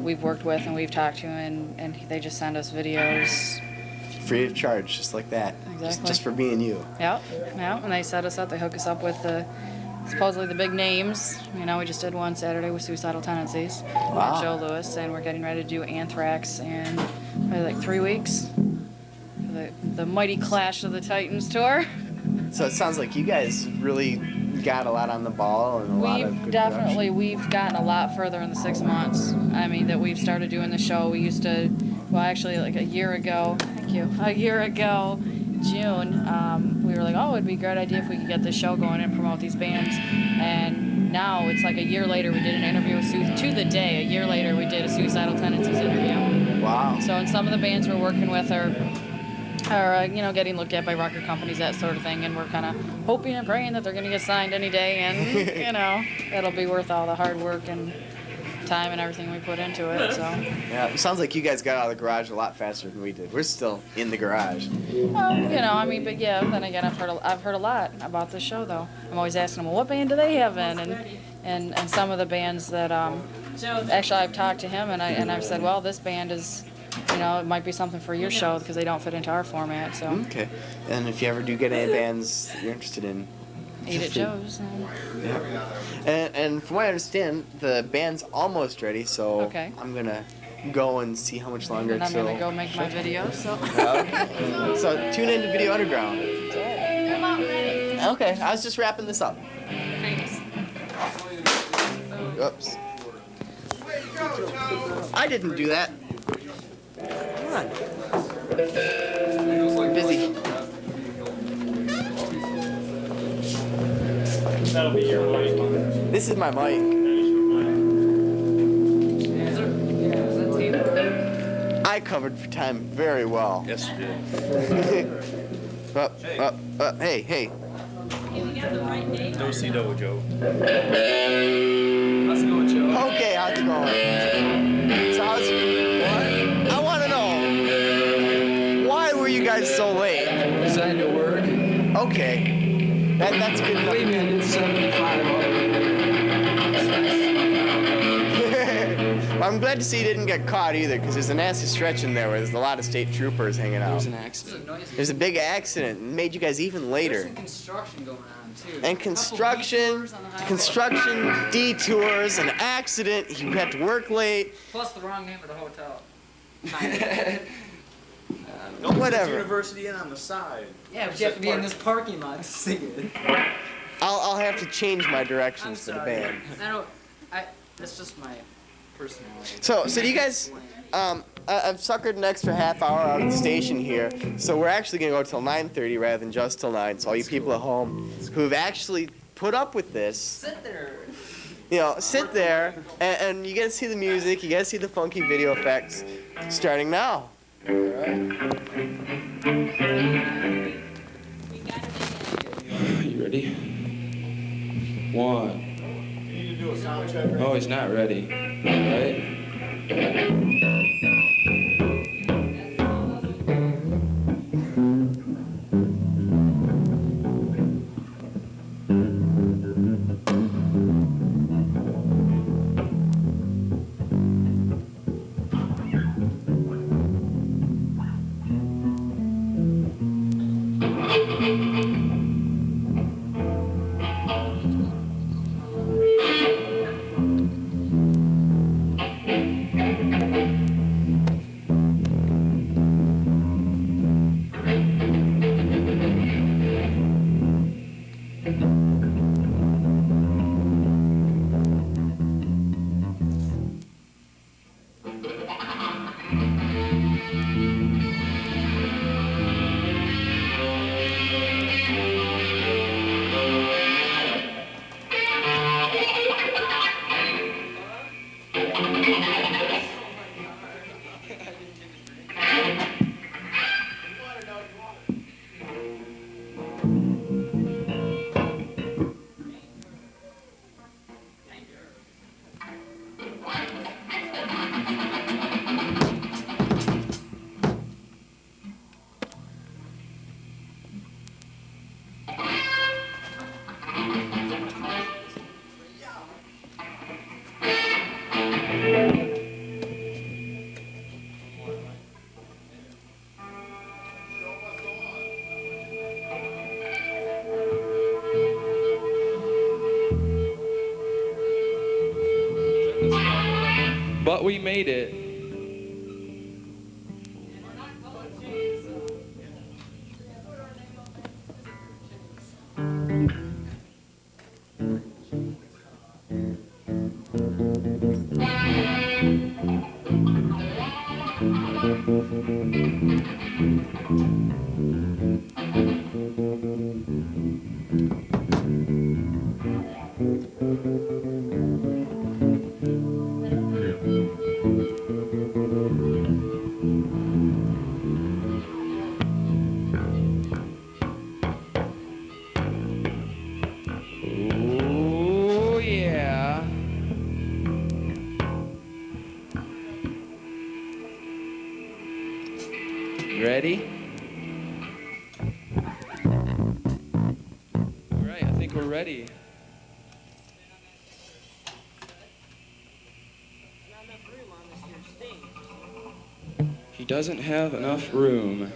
we've worked with and we've talked to, and they just send us videos. Free of charge, just like that. Exactly. Just for being you. Yep. And they set us up. They hook us up with supposedly the big names. We just did one Saturday with Suicidal Tendencies. Wow. Joe Lewis, and we're getting ready to do Anthrax in probably like 3 weeks. The Mighty Clash of the Titans tour. So it sounds like you guys really got a lot on the ball and a lot of good production. We've gotten a lot further in the 6 months. I mean, that we've started doing the show. We used to, actually like a year ago, June, we were like, oh, it'd be a great idea if we could get this show going and promote these bands. And now it's like a year later, we did an interview with to the day. A year later, we did a Suicidal Tendencies interview. Wow. So, and some of the bands we're working with are getting looked at by record companies, that sort of thing. And we're kind of hoping and praying that they're going to get signed any day. And, it'll be worth all the hard work and time and everything we put into it. So yeah, it sounds like you guys got out of the garage a lot faster than we did. We're still in the garage. Well, but yeah. Then again, I've heard a lot about this show, though. I'm always asking them, well, what band do they have in? And some of the bands that actually I've talked to him and I've said, well, this band is, it might be something for your show because they don't fit into our format. So okay. And if you ever do get any bands you're interested in, Eat at Joe's. Yeah. And from what I understand, the band's almost ready, so okay. I'm gonna go and see how much longer and it's I'm gonna go make my video. So. So tune in to Video Underground. I'm not ready. Okay, I was just wrapping this up. Thanks. Oops. I didn't do that. Come on. I'm busy. That'll be your mic. This is my mic. I covered for time very well. Yes, you did. Hey. Do-si-do, Joe. How's it going, Joe? Okay, how's it going? So I want to know, why were you guys so late? Decided to work. Okay, that's good enough. Wait a minute, it's 75. I'm glad to see you didn't get caught either, because there's a nasty stretch in there where there's a lot of state troopers hanging out. There's an accident. There's a big accident and made you guys even later. There's some construction going on too. And construction, detours, an accident, you had to work late. Plus the wrong name of the hotel. No, Whatever. University Inn on the side. Yeah, but you have to be in this parking lot to see it. I'll have to change my I'm directions for the sorry. band. That's just my personality. So do you guys, I've suckered an extra half hour out of the station here, so we're actually gonna go till 9:30 rather than just till 9. So all you people at home who've actually put up with this, Sit there. sit there and you get to see the music, you get to see the funky video effects, starting now. All right. You ready? One. Oh, he's not ready. Right? But we made it. Oh, yeah. Ready? All right, I think we're ready. He doesn't have enough room.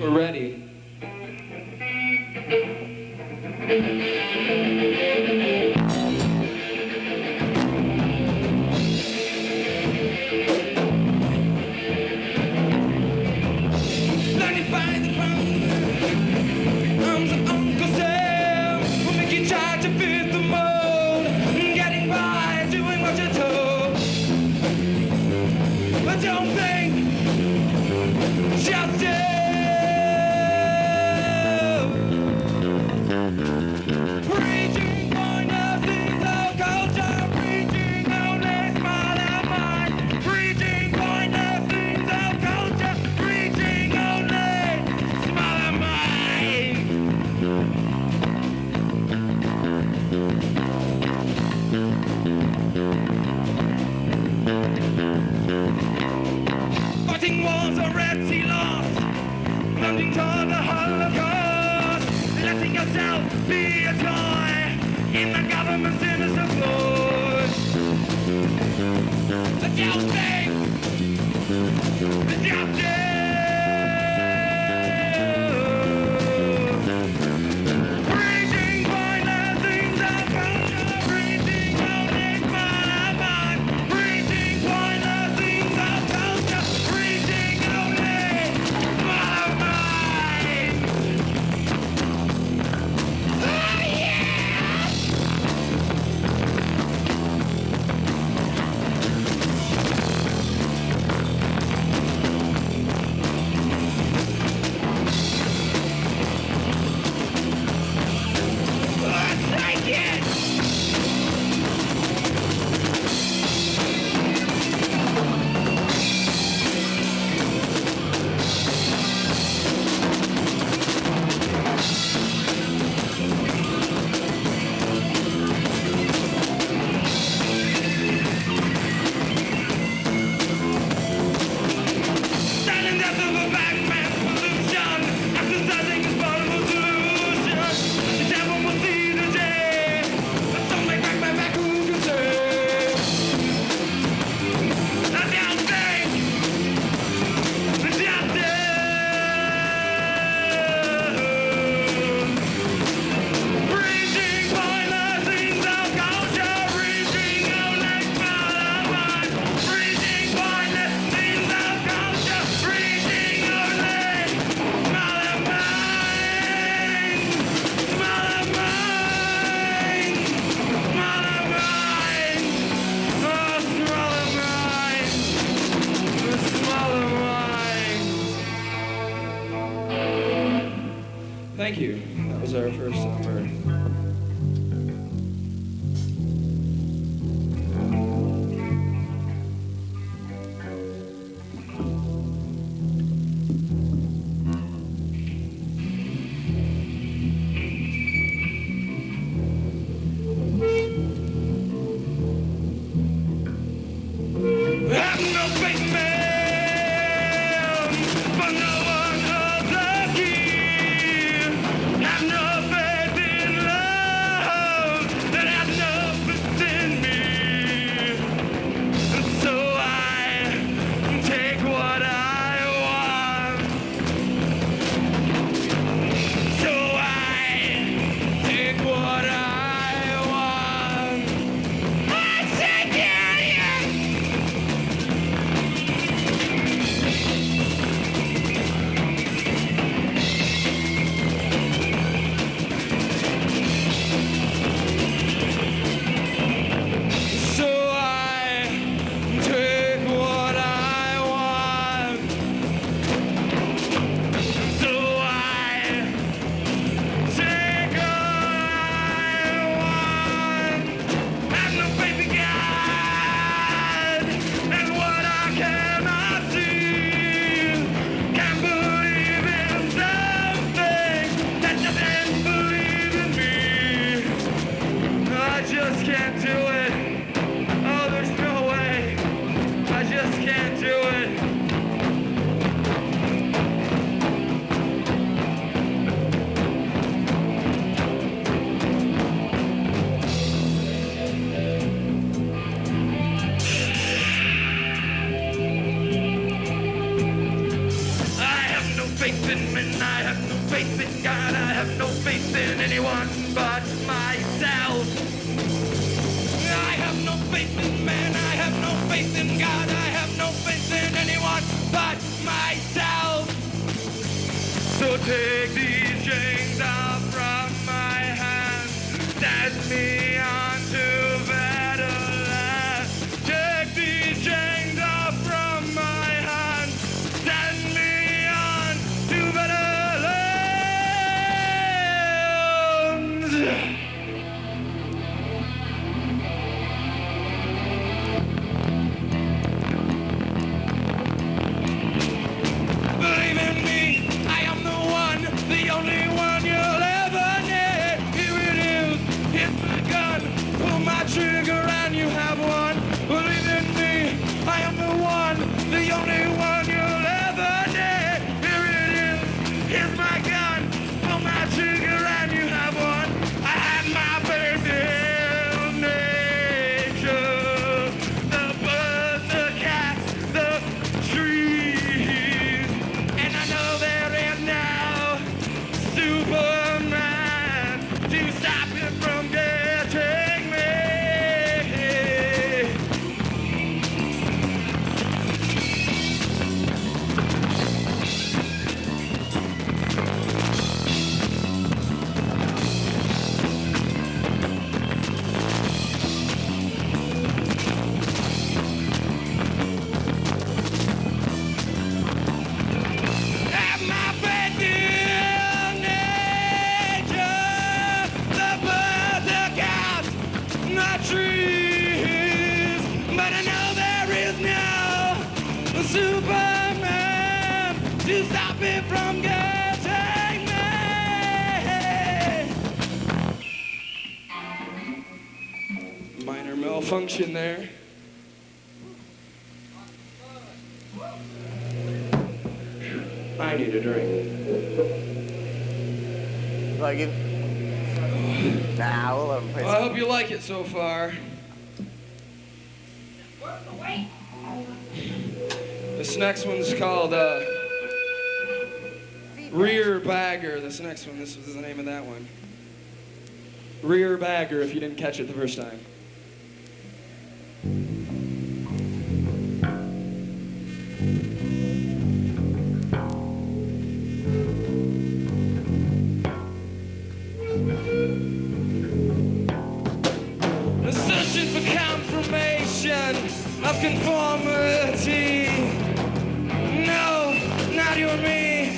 We're ready. Thank you. That was our first number. Have no faith in love. man, I have no faith in God, I have no faith in anyone but myself. I have no faith in man, I have no faith in God, I have no faith in anyone but myself. So take these chains off from my hands, send me on to better lands. Take these chains off from my hands, send me on to better lands. Believe in me, I am the one, the only one you'll ever need. Here it is, here's the gun, pull my trigger and you have one. Believe in me, I am the one, the only one you'll ever need. Here it is, here's my gun, pull my trigger and you have one. I have my faith in nature, the birds, the cats, the trees, and I know there is now Superman to stop it from getting me. Have my faith in nature, the birds, the cats, the trees, but I know there is no Superman to stop it from getting me. Minor malfunction there. I need a drink. Like it? Nah, we'll let him play. Well, I hope you like it so far. This next one's called Rear Bagger. This next one, this is the name of that one. Rear Bagger, if you didn't catch it the first time. Searching for confirmation of conformity. No, not you and me.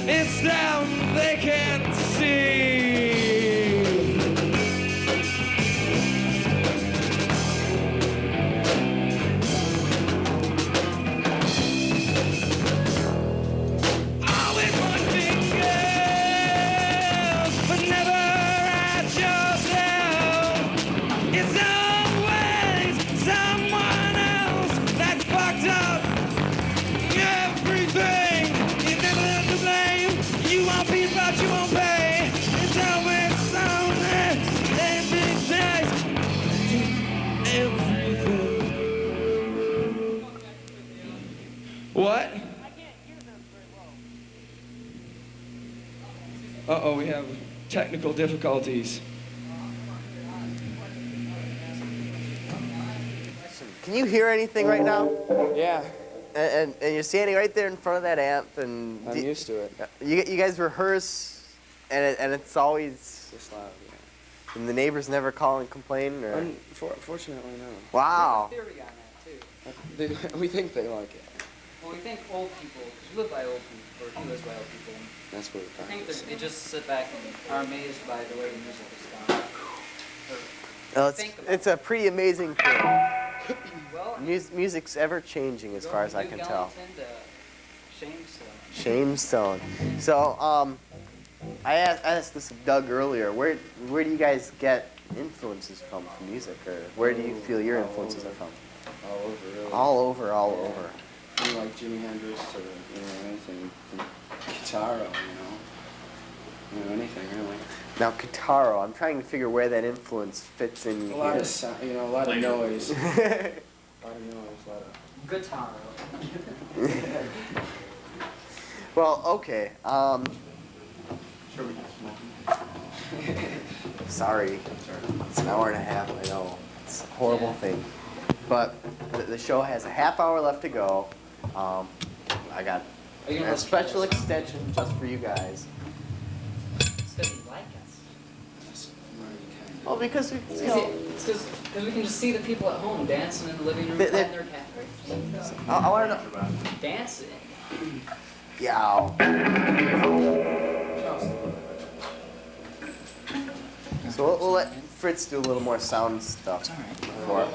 It's them they can't see. Always pointing girls, but never at yourself. It's always someone else that's fucked up everything. You're never to blame. You won't be, but you won't pay. It's always someone that decides everything. What? Uh-oh, we have technical difficulties. Can you hear anything right now? Yeah, And you're standing right there in front of that amp, and I'm used to it. you guys rehearse, and it's always. Just loud, yeah. And the neighbors never call and complain, or. Fortunately, no. Wow. We have a theory on that too. We think they like it. Well, we think old people, because we live by old people, or he lives by old people. That's what I think that they just sit back and are amazed by the way the music is done. Well, it's a pretty amazing thing. Well, Music's ever changing, as far as I can tell. Shamestone. Shamestone. So, I asked this of Doug earlier. Where do you guys get influences from music, or where do you feel your influences are from? All over, really. All over, all over. Like Jimi Hendrix or anything, Guitar, anything really. Now, Guitar, I'm trying to figure where that influence fits in. A lot of sound, a lot of noise. A lot of noise, Guitar. Well, okay. Sorry. It's an hour and a half, I know. It's a horrible thing. But the show has a half hour left to go. I got a special extension just for you guys. It's because you like us. Well, because we, It's because we can just see the people at home dancing in the living room, patting their cat. I want to know. Dancing. Yeah. So we'll let Fritz do a little more sound stuff. It's before. I'm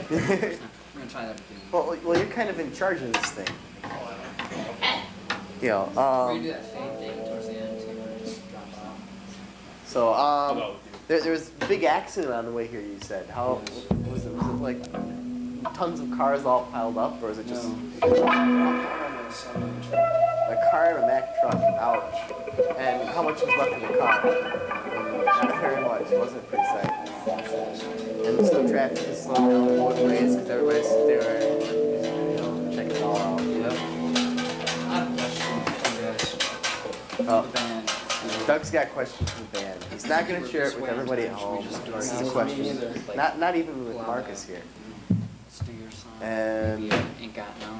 gonna try that again. Well, you're kind of in charge of this thing. You know, We're gonna do that fade thing towards the end too, where it just drops off. So, there was a big accident on the way here, you said. How was it? Was it like tons of cars all piled up, or was it just a car and a Mack truck? Ouch. And how much was left in the car? Not very much, wasn't it pretty sad? And so traffic is slowing down both ways because everybody's there, checking it all out. I have a question for you guys. Oh. The band. Doug's got questions for the band. He's not going to share it with everybody at home. This is a question. Not even with Marcus here. Let's do your song. And Maybe Ain't Got No.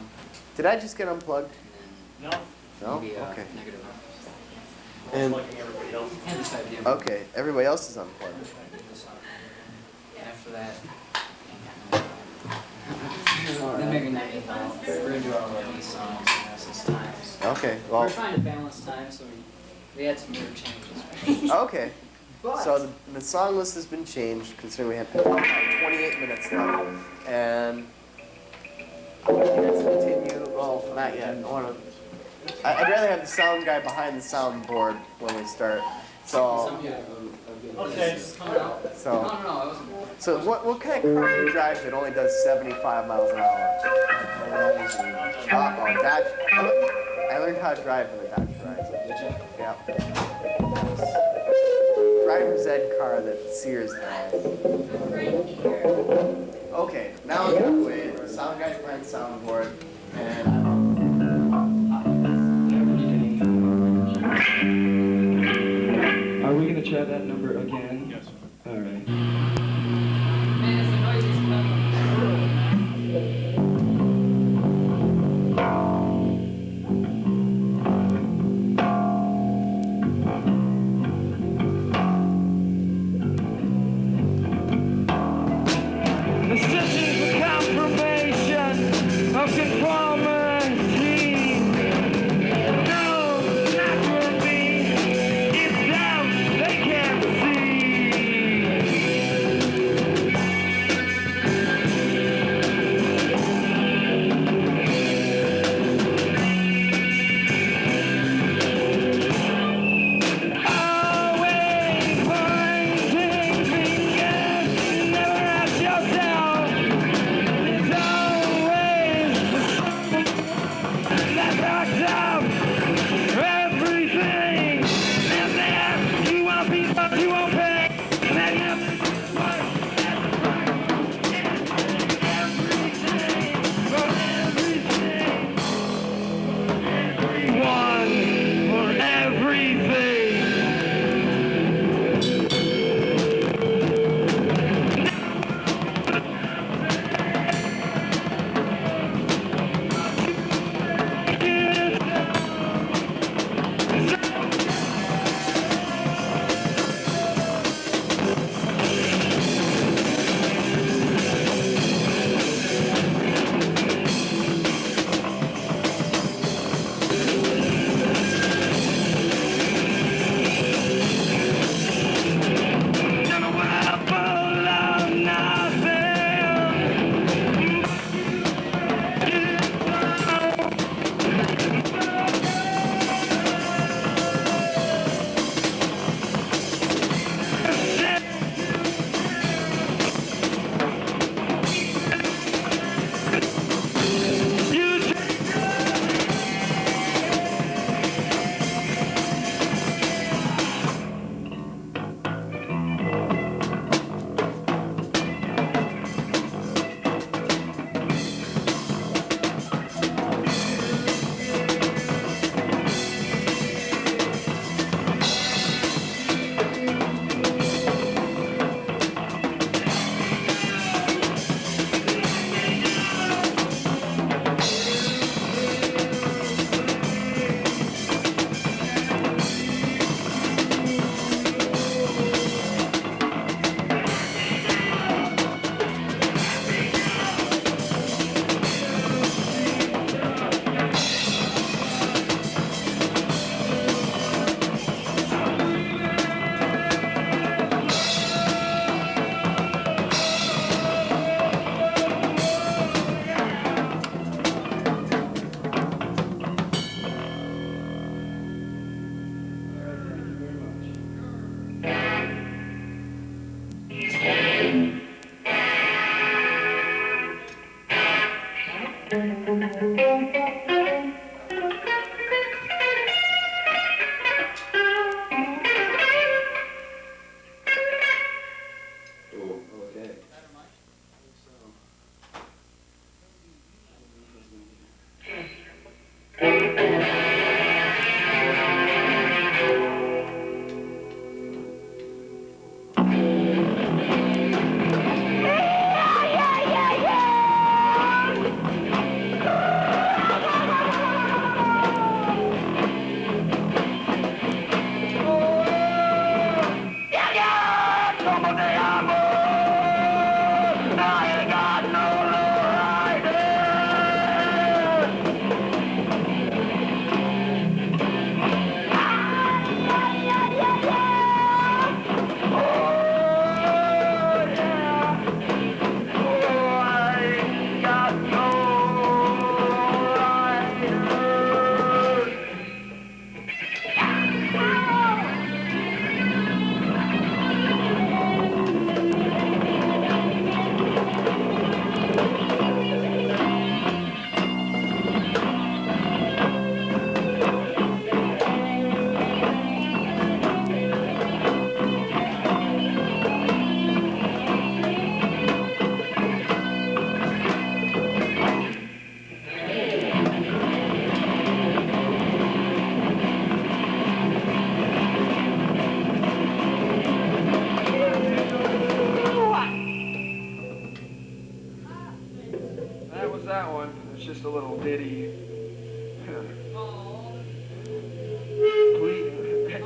did I just get unplugged? No. No? Maybe Okay. Negative Up. And Everybody else. And this idea. okay, everybody else is unplugged. After that, then maybe Negative Up. We're gonna do all of these songs and that's his times. Okay, well, We're trying to balance time, so we had some weird changes. okay. So the song list has been changed, considering we have 28 minutes left. And let's continue. Well, not yet. I'd rather have the sound guy behind the soundboard when we start. So, Okay. so what kind of car do you drive that only does 75 miles an hour? Uh-oh, Dodge. I learned how to drive in the Dodge Horizon. Did you? Yeah. Driver's ed car that Sears has. Okay, now I'm gonna play it. Sound guy's behind the soundboard, and I don't. Are we gonna try that number again? Yes. All right. Man, it's the noisiest The session for confirmation of conformity. No, not for me. It's out, they can't see.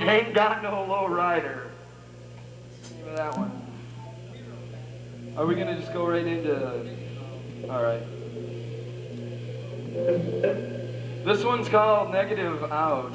Ain't got no low rider. Name of that one. Are we gonna just go right into? All right. This one's called Negative Out.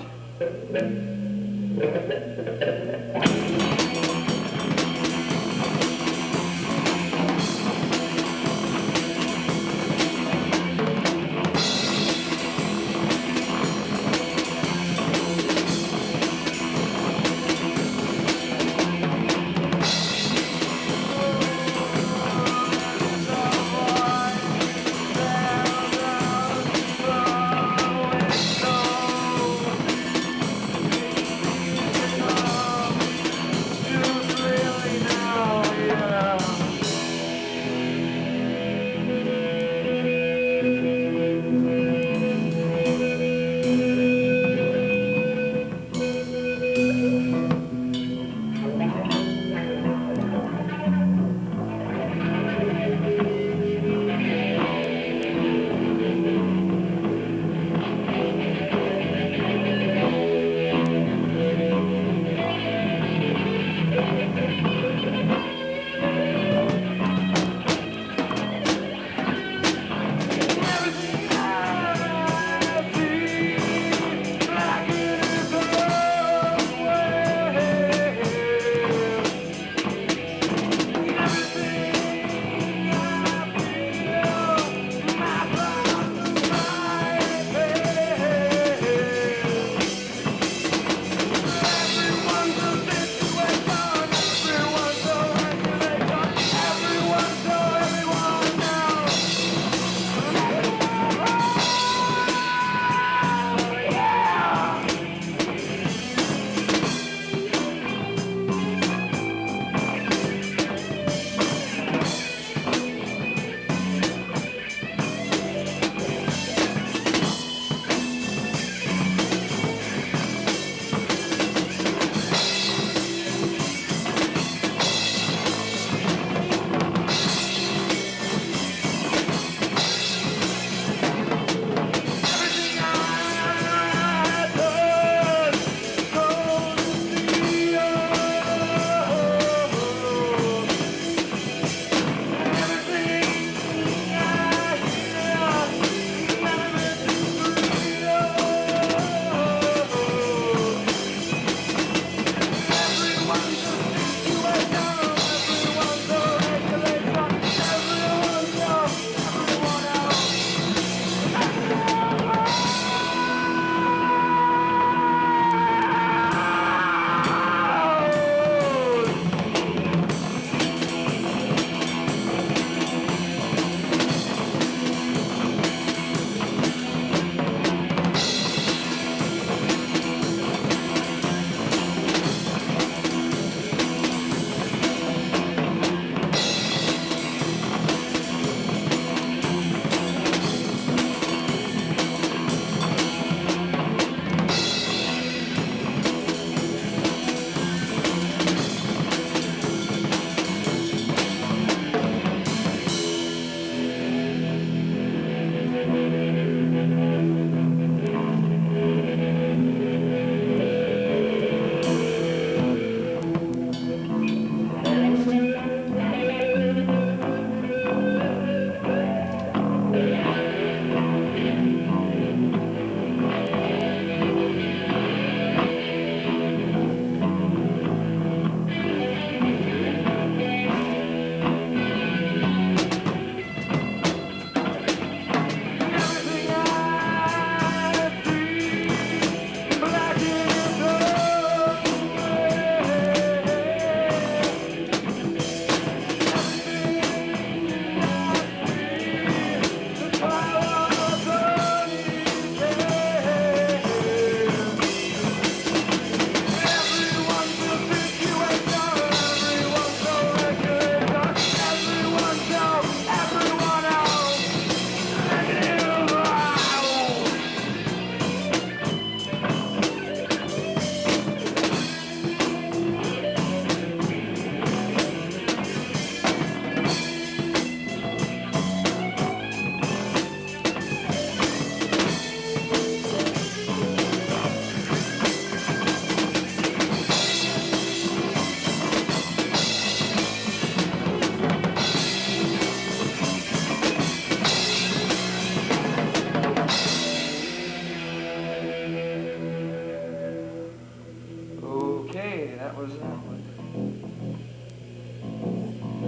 What is that?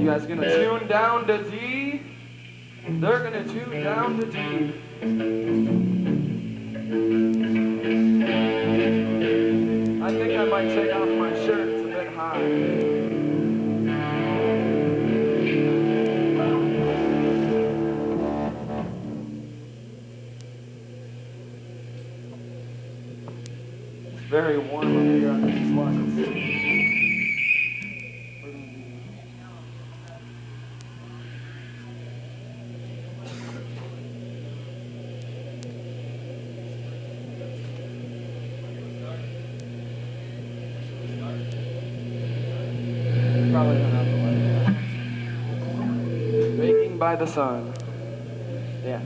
You guys gonna tune down to D? They're gonna tune down to D. I think I might take off my shirt. It's a bit hot. Very warm up here on these lights. Probably don't have the light. Baking by the sun. Yeah.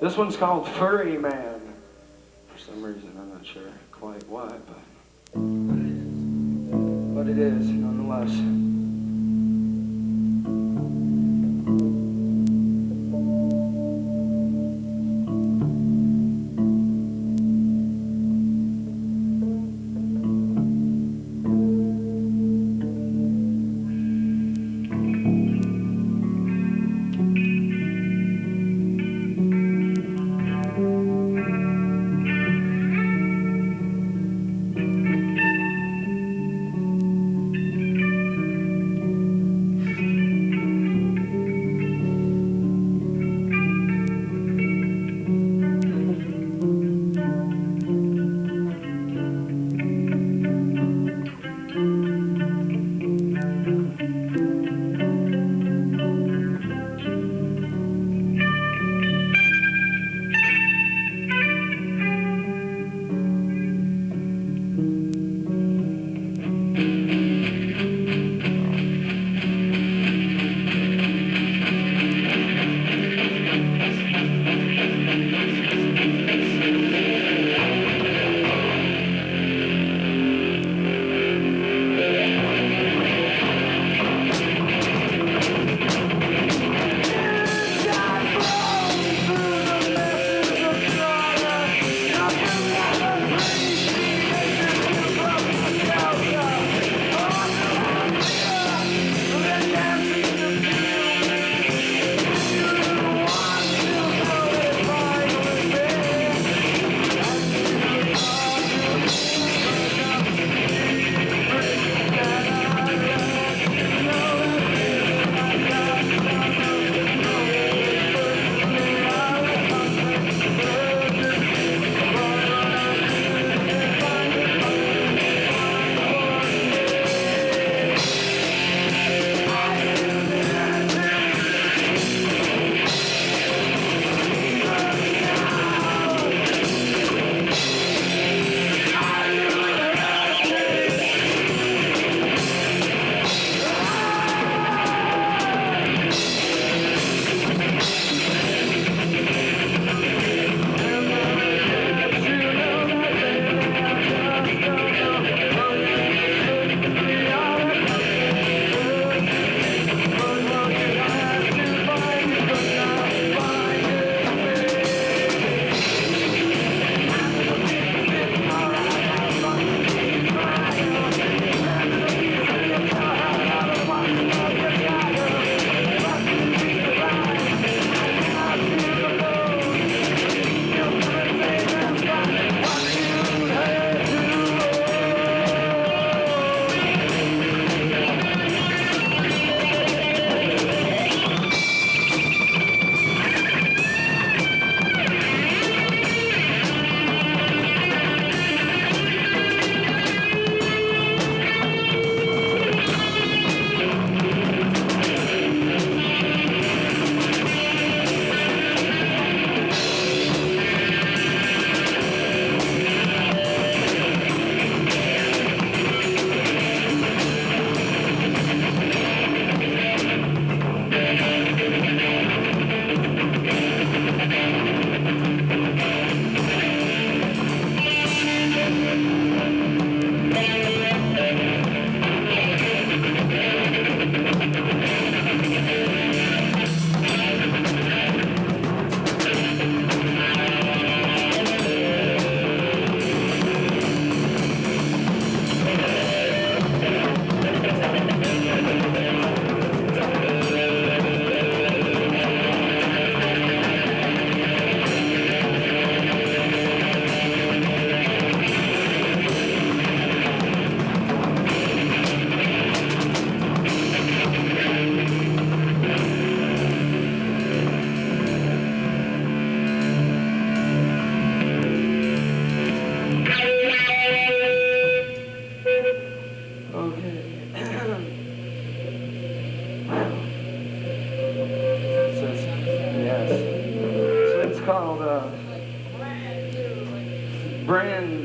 This one's called Furry Man. For some reason, I'm not sure quite why, but it is nonetheless.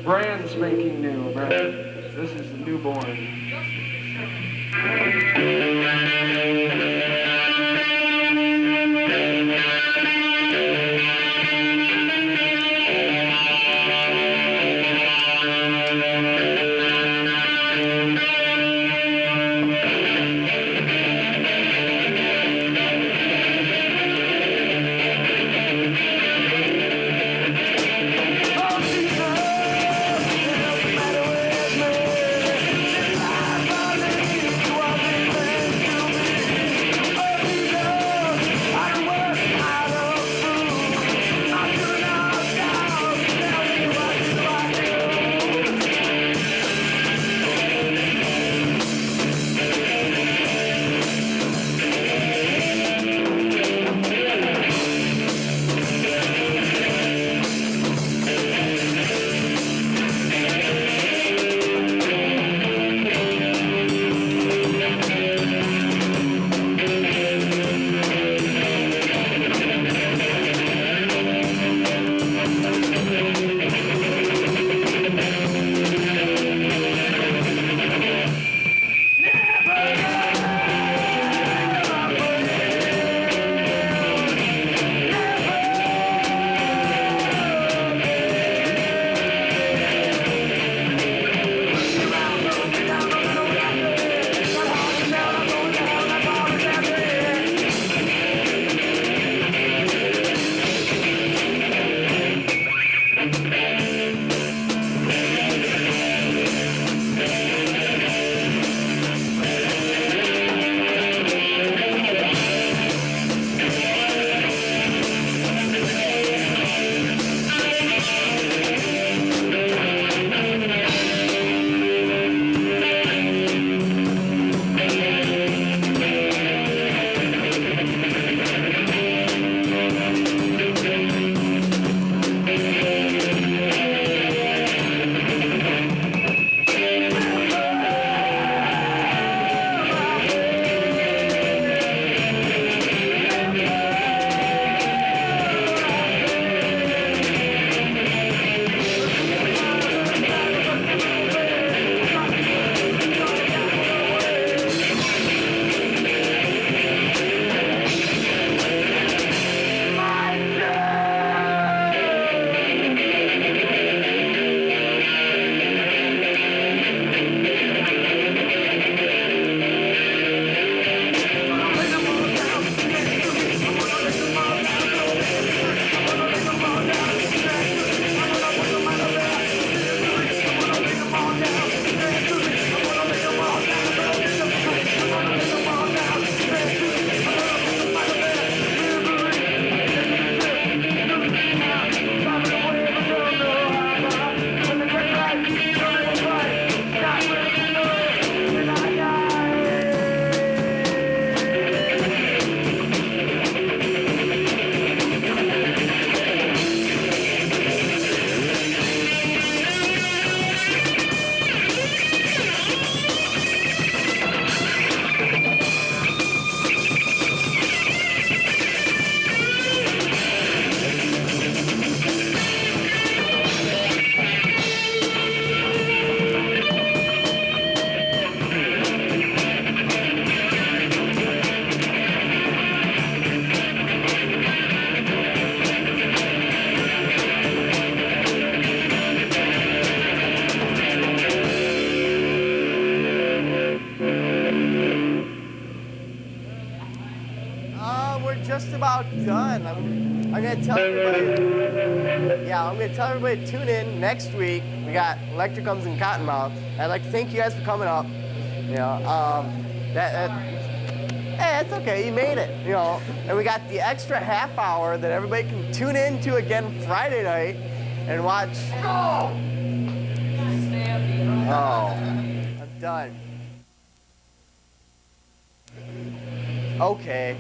brand spanking new. This is the newborn. we're just about done. I'm gonna tell everybody. Yeah, I'm gonna tell everybody to tune in next week. We got Electricums and Cottonmouth. I'd like to thank you guys for coming up. You know, hey, it's okay. You made it. You know, and we got the extra half hour that everybody can tune in to again Friday night and watch. Oh, I'm done. Okay.